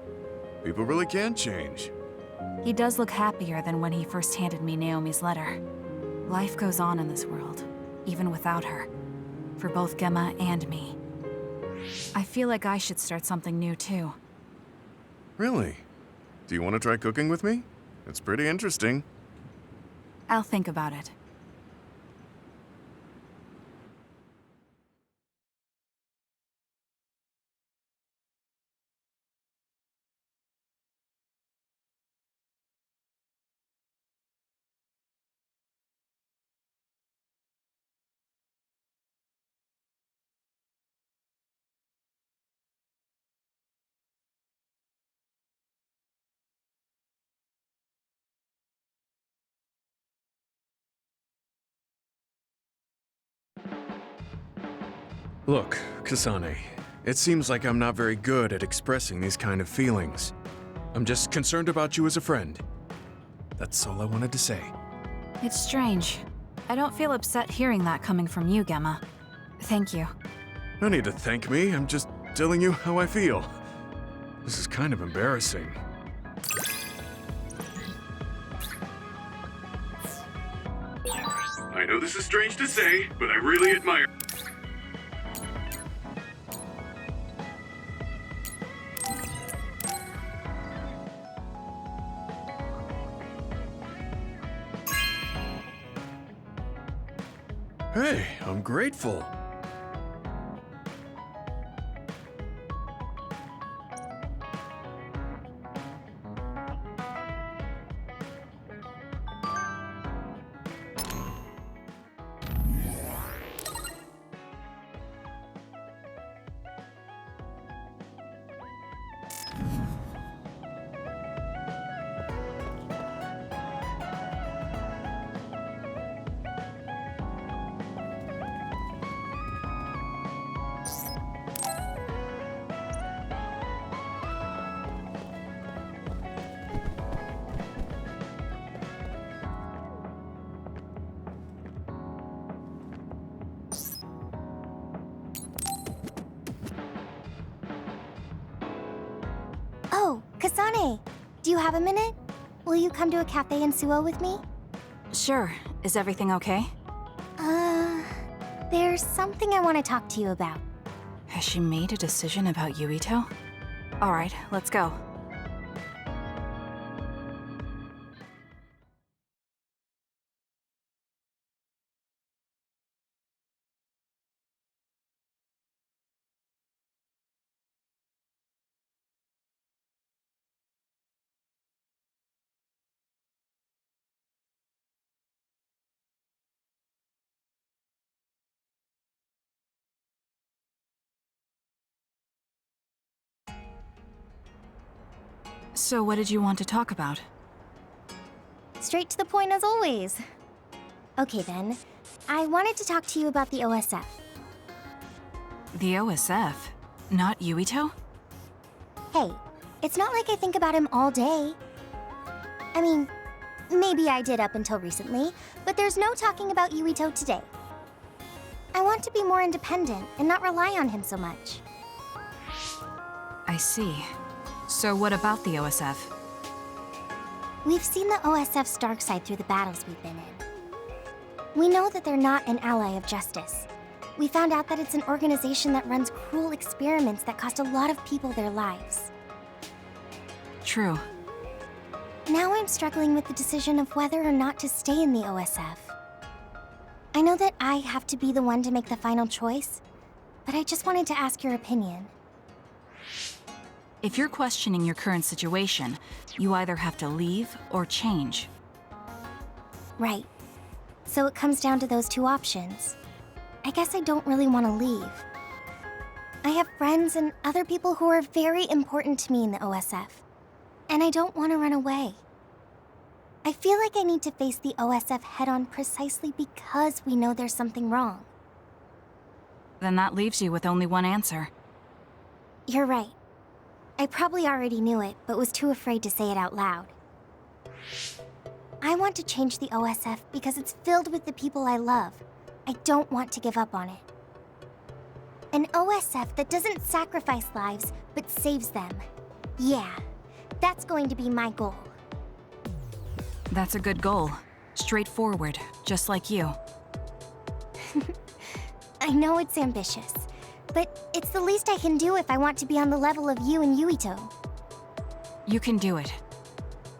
People really can change.
He does look happier than when he first handed me Naomi's letter. Life goes on in this world, even without her. For both Gemma and me. I feel like I should start something new too.
Really? Do you want to try cooking with me? It's pretty interesting.
I'll think about it.
Look, Kasane,
It seems like I'm not very good at expressing these kind of feelings. I'm just concerned about you as a friend. That's all I wanted to say.
It's strange. I don't feel upset hearing that coming from you, Gemma. Thank you.
No need to thank me, I'm just telling you how I feel. This is kind of embarrassing. I know this is strange to say, but I really admire... Hey, I'm grateful.
Oh, Kasane! Do you have a minute? Will you come to a cafe in Suo with me?
Sure. Is everything okay?
There's something I want to talk to you about.
Has she made a decision about Yuito? Alright, let's go. So what did you want to talk about?
Straight to the point as always. Okay then, I wanted to talk to you about the OSF.
The OSF? Not Yuito?
Hey, it's not like I think about him all day. I mean, maybe I did up until recently, but there's no talking about Yuito today. I want to be more independent and not rely on him so much.
I see. So what about the OSF?
We've seen the OSF's dark side through the battles we've been in. We know that they're not an ally of justice. We found out that it's an organization that runs cruel experiments that cost a lot of people their lives.
True.
Now I'm struggling with the decision of whether or not to stay in the OSF. I know that I have to be the one to make the final choice, but I just wanted to ask your opinion.
If you're questioning your current situation, you either have to leave or change.
Right. So it comes down to those two options. I guess I don't really want to leave. I have friends and other people who are very important to me in the OSF, and I don't want to run away. I feel like I need to face the OSF head-on precisely because we know there's something wrong.
Then that leaves you with only one answer.
You're right. I probably already knew it, but was too afraid to say it out loud. I want to change the OSF because it's filled with the people I love. I don't want to give up on it. An OSF that doesn't sacrifice lives, but saves them. Yeah, that's going to be my goal.
That's a good goal. Straightforward, just like you.
I know it's ambitious, but it's the least I can do if I want to be on the level of you and Yuito.
You can do it.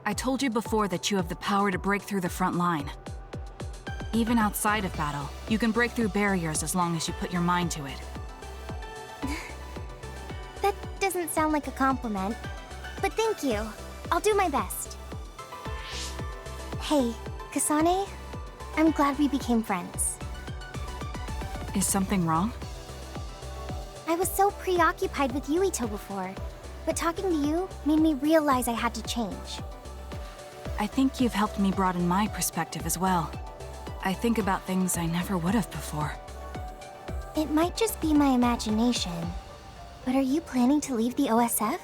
I told you before that you have the power to break through the front line. Even outside of battle, you can break through barriers as long as you put your mind to it.
That doesn't sound like a compliment, but thank you. I'll do my best. Hey, Kasane, I'm glad we became friends.
Is something wrong?
I was so preoccupied with Yuito before, but talking to you made me realize I had to change.
I think you've helped me broaden my perspective as well. I think about things I never would have before.
It might just be my imagination,
But are you planning to leave the OSF?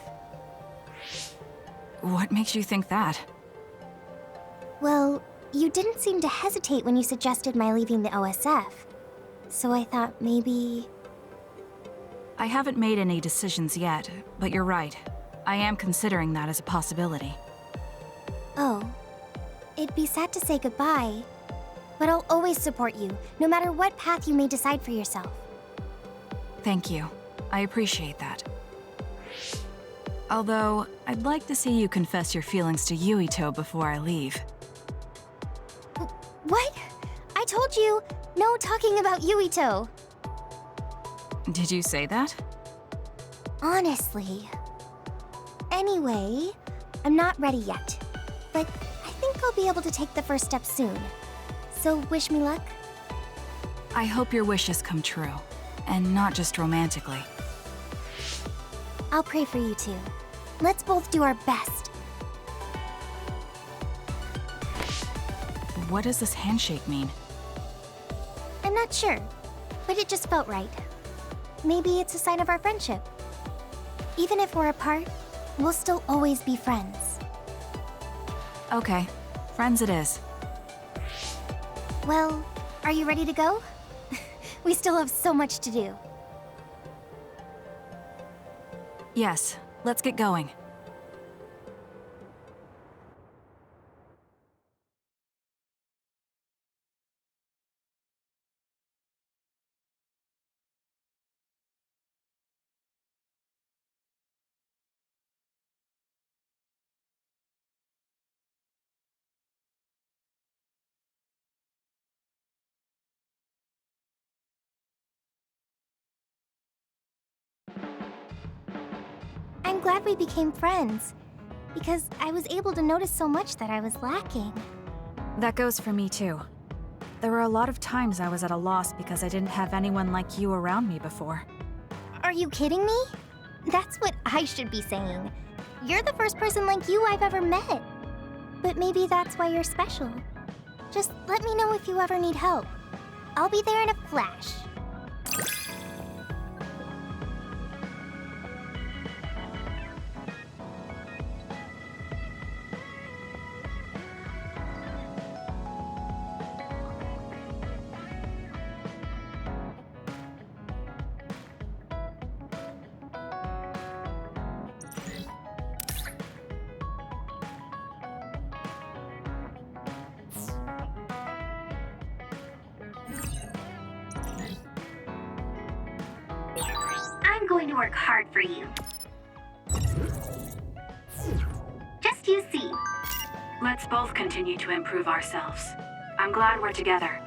What makes you think that?
Well, you didn't seem to hesitate when you suggested my leaving the OSF. So I thought maybe...
I haven't made any decisions yet, but you're right. I am considering that as a possibility.
Oh. It'd be sad to say goodbye, but I'll always support you, no matter what path you may decide for yourself.
Thank you. I appreciate that. Although, I'd like to see you confess your feelings to Yuito before I leave.
What? I told you, no talking about Yuito.
Did you say that?
Honestly. Anyway, I'm not ready yet, but I think I'll be able to take the first step soon. So wish me luck.
I hope your wishes come true, and not just romantically.
I'll pray for you too. Let's both do our best.
What does this handshake mean?
I'm not sure, but it just felt right. Maybe it's a sign of our friendship. Even if we're apart, we'll still always be friends.
Okay, friends it is.
Well, are you ready to go? We still have so much to do.
Yes, let's get going.
I'm glad we became friends, because I was able to notice so much that I was lacking.
That goes for me too. There were a lot of times I was at a loss because I didn't have anyone like you around me before.
Are you kidding me? That's what I should be saying. You're the first person like you I've ever met. But maybe that's why you're special. Just let me know if you ever need help. I'll be there in a flash. I'm going to work hard for you. Just you see.
Let's both continue to improve ourselves. I'm glad we're together.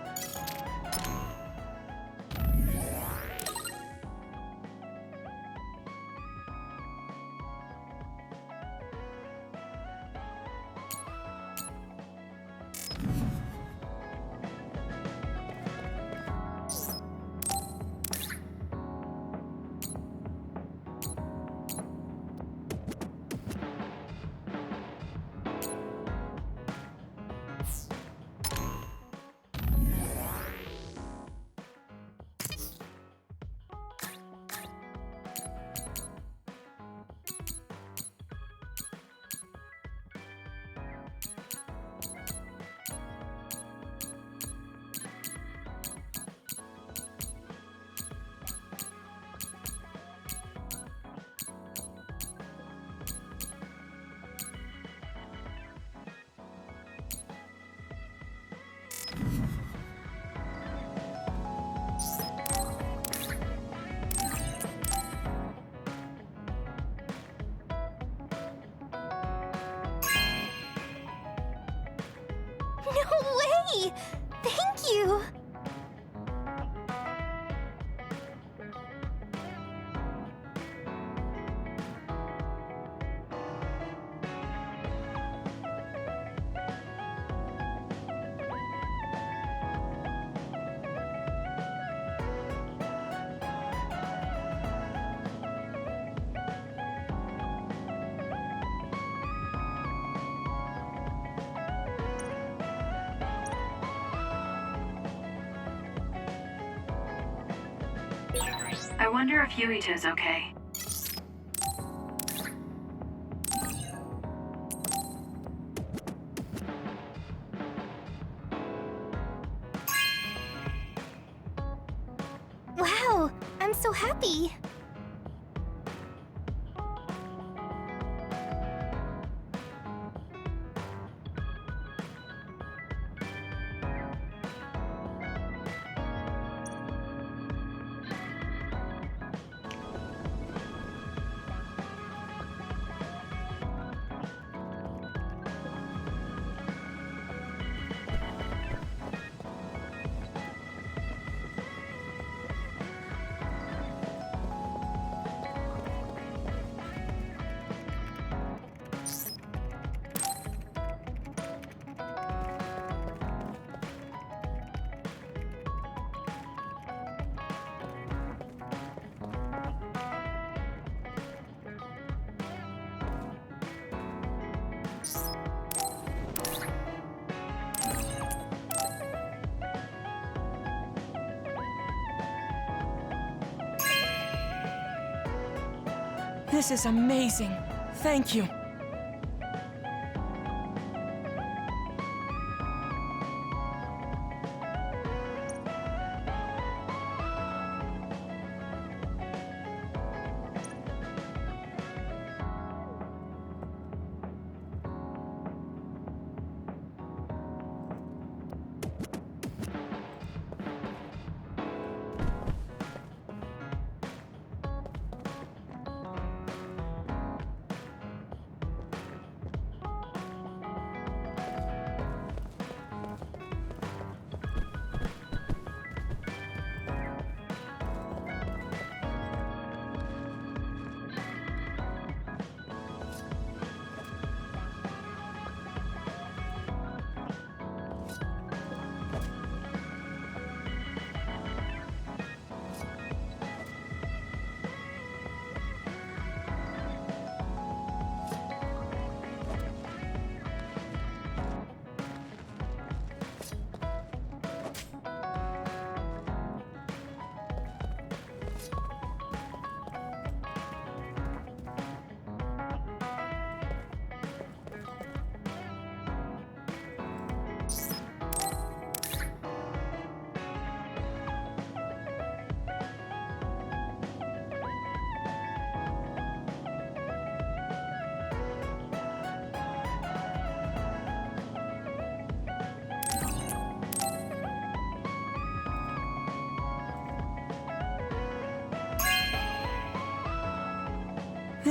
No way! Thank you!
I wonder if Yuito's okay.
so happy.
This is amazing. Thank you.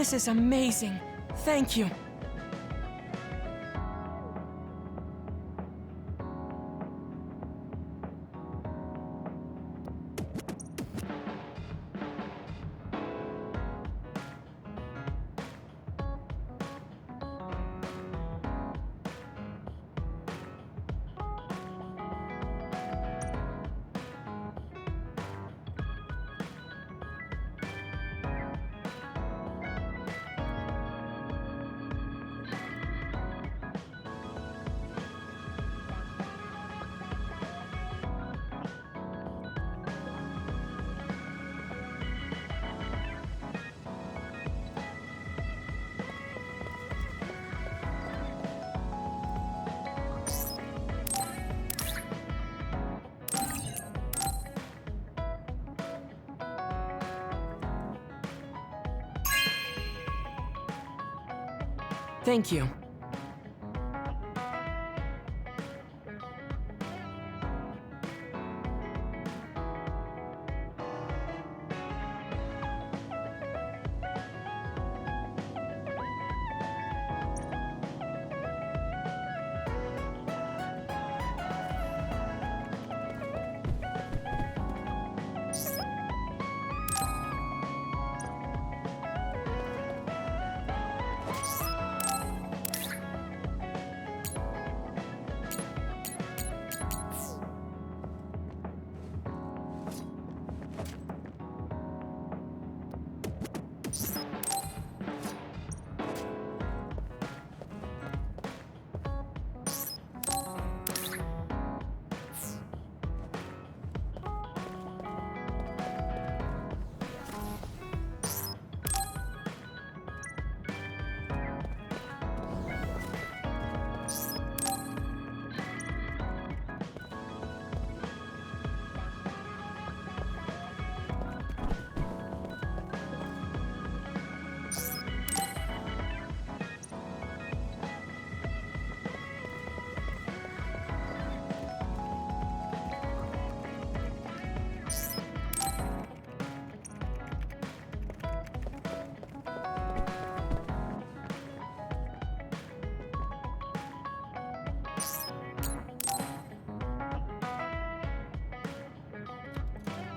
This is amazing. Thank you. Thank you.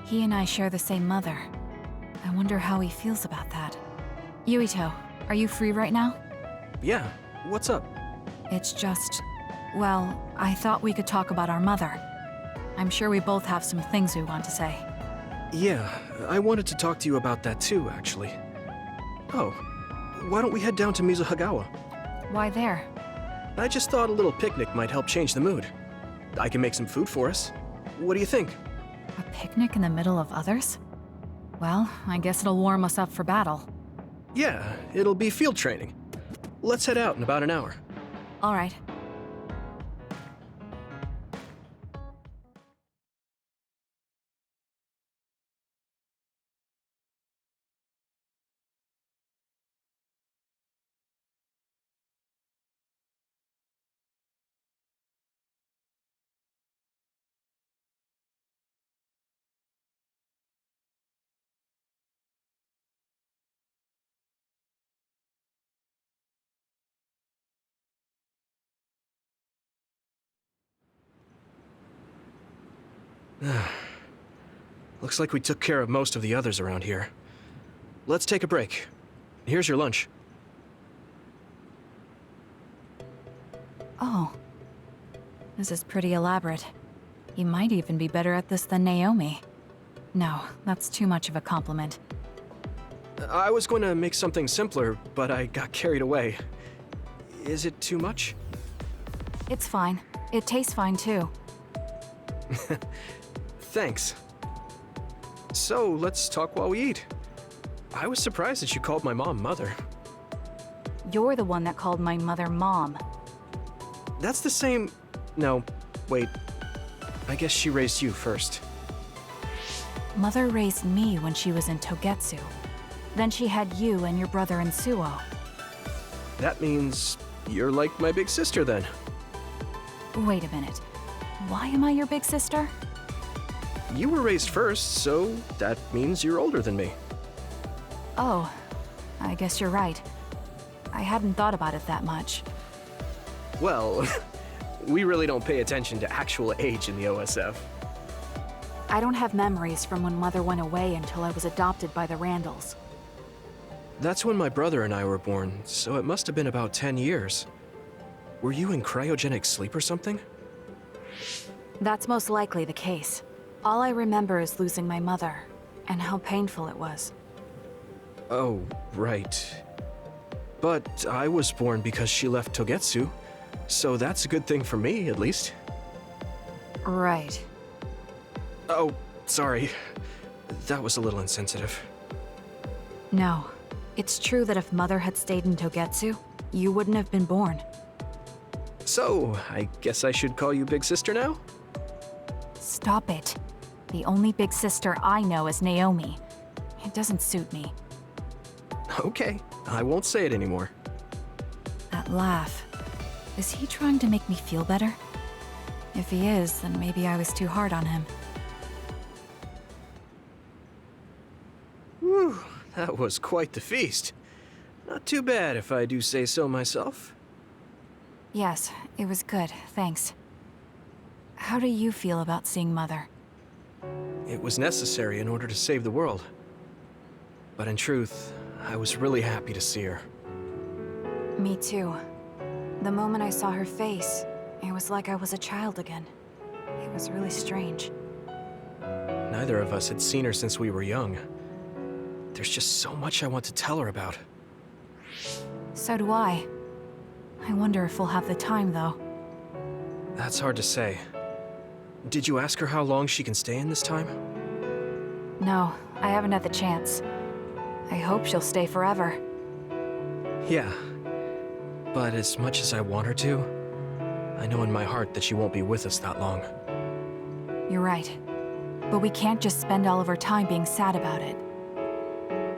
He and I share the same mother. I wonder how he feels about that. Yuito, are you free right now?
Yeah, what's up?
It's just... well, I thought we could talk about our mother. I'm sure we both have some things we want to say.
Yeah, I wanted to talk to you about that too, actually. Oh, why don't we head down to Mizuhagawa?
Why there?
I just thought a little picnic might help change the mood. I can make some food for us. What do you think?
A picnic in the middle of others? Well, I guess it'll warm us up for battle.
Yeah, it'll be field training. Let's head out in about an hour.
All right.
Looks like we took care of most of the others around here. Let's take a break. Here's your lunch.
Oh. This is pretty elaborate. You might even be better at this than Naomi. No, that's too much of a compliment.
I was going to make something simpler, but I got carried away. Is it too much?
It's fine. It tastes fine too.
Thanks. So, let's talk while we eat. I was surprised that you called my mom Mother.
You're the one that called my mother Mom.
That's the same... No, wait. I guess she raised you first.
Mother raised me when she was in Togetsu. Then she had you and your brother in Suo.
That means you're like my big sister then.
Wait a minute. Why am I your big sister?
You were raised first, so that means you're older than me.
Oh, I guess you're right. I hadn't thought about it that much.
Well, we really don't pay attention to actual age in the OSF.
I don't have memories from when Mother went away until I was adopted by the Randalls.
That's when my brother and I were born, so it must have been about 10 years. Were you in cryogenic sleep or something?
That's most likely the case. All I remember is losing my mother, and how painful it was.
Oh, right. But I was born because she left Togetsu, so that's a good thing for me, at least.
Right.
Oh, sorry. That was a little insensitive.
No. It's true that if Mother had stayed in Togetsu, you wouldn't have been born.
So, I guess I should call you Big Sister now?
Stop it. The only big sister I know is Naomi. It doesn't suit me.
Okay, I won't say it anymore.
That laugh. Is he trying to make me feel better? If he is, then maybe I was too hard on him.
Whew, that was quite the feast. Not too bad if I do say so myself.
Yes, it was good, thanks. How do you feel about seeing Mother?
It was necessary in order to save the world. But in truth, I was really happy to see her.
Me too. The moment I saw her face, it was like I was a child again. It was really strange.
Neither of us had seen her since we were young. There's just so much I want to tell her about.
So do I. I wonder if we'll have the time, though.
That's hard to say. Did you ask her how long she can stay in this time?
No, I haven't had the chance. I hope she'll stay forever.
Yeah. But as much as I want her to, I know in my heart that she won't be with us that long.
You're right. But we can't just spend all of our time being sad about it.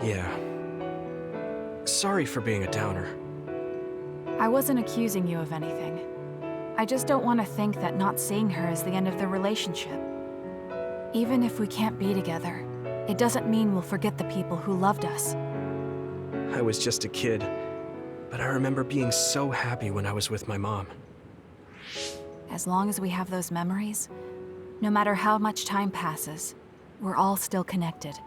Yeah. Sorry for being a downer.
I wasn't accusing you of anything. I just don't want to think that not seeing her is the end of the relationship. Even if we can't be together, it doesn't mean we'll forget the people who loved us.
I was just a kid, but I remember being so happy when I was with my mom.
As long as we have those memories, no matter how much time passes, we're all still connected.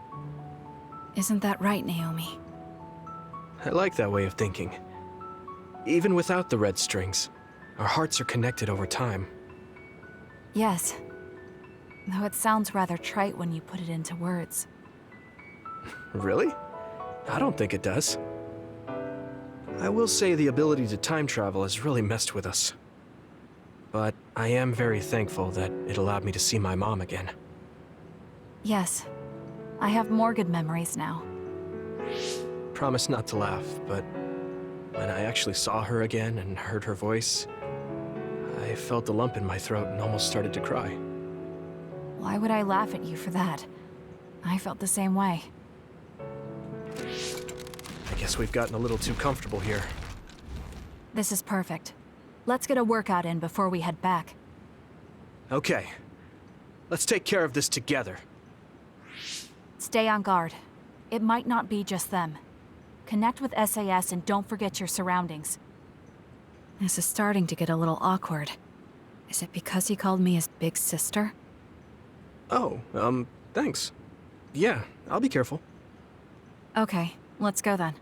Isn't that right, Naomi?
I like that way of thinking. Even without the red strings, our hearts are connected over time.
Yes. Though it sounds rather trite when you put it into words.
Really? I don't think it does. I will say the ability to time travel has really messed with us. But I am very thankful that it allowed me to see my mom again.
Yes. I have more good memories now.
Promise not to laugh, but when I actually saw her again and heard her voice, I felt a lump in my throat and almost started to cry.
Why would I laugh at you for that? I felt the same way.
I guess we've gotten a little too comfortable here.
This is perfect. Let's get a workout in before we head back.
Okay. Let's take care of this together.
Stay on guard. It might not be just them. Connect with SAS and don't forget your surroundings. This is starting to get a little awkward. Is it because he called me his big sister?
Oh, thanks. Yeah, I'll be careful.
Okay, let's go then.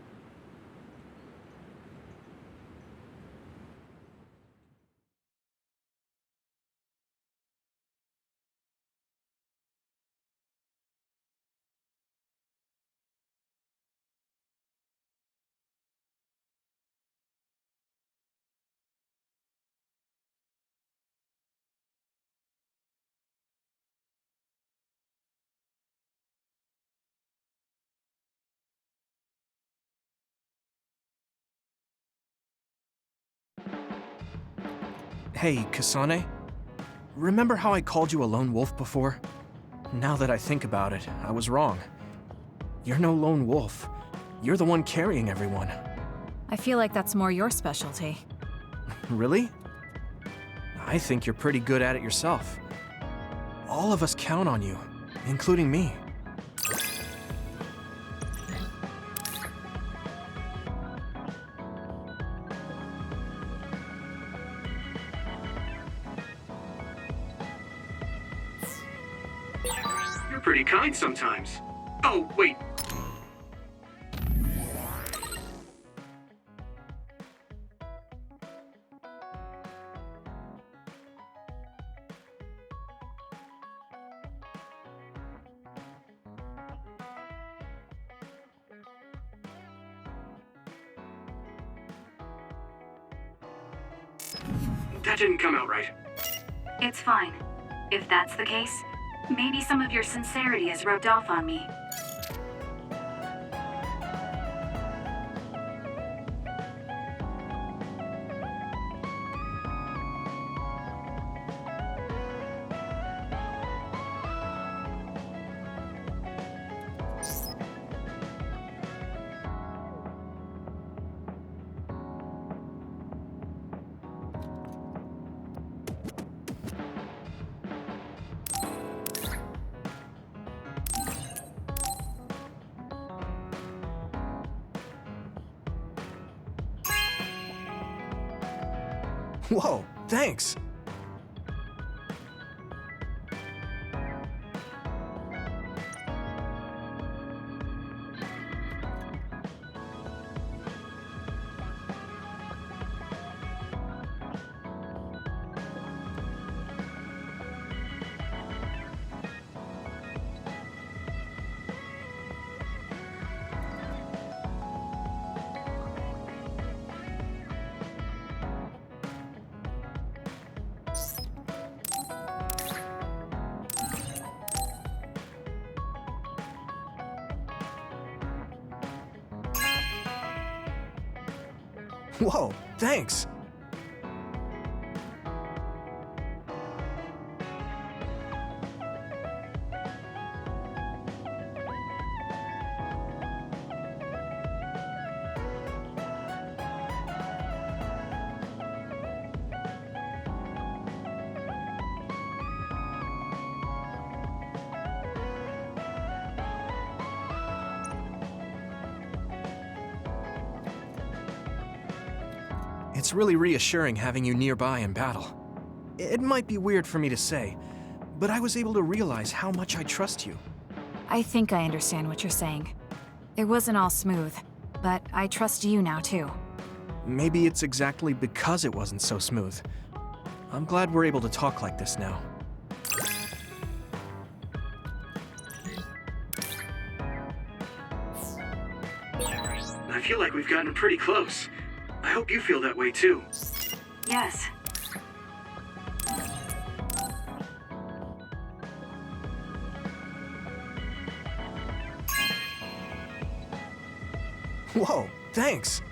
Hey, Kasane. Remember how I called you a lone wolf before? Now that I think about it, I was wrong. You're no lone wolf. You're the one carrying everyone.
I feel like that's more your specialty.
Really? I think you're pretty good at it yourself. All of us count on you, including me.
You're pretty kind sometimes. Oh, wait. That didn't come out right.
It's fine. If that's the case, maybe some of your sincerity has rubbed off on me.
Whoa, thanks! Whoa, thanks! It's really reassuring having you nearby in battle. It might be weird for me to say, but I was able to realize how much I trust you,
I think I understand what you're saying. It wasn't all smooth, but I trust you now too.
Maybe it's exactly because it wasn't so smooth. I'm glad we're able to talk like this now.
I feel like we've gotten pretty close. I hope you feel that way too.
Yes.
Whoa, thanks.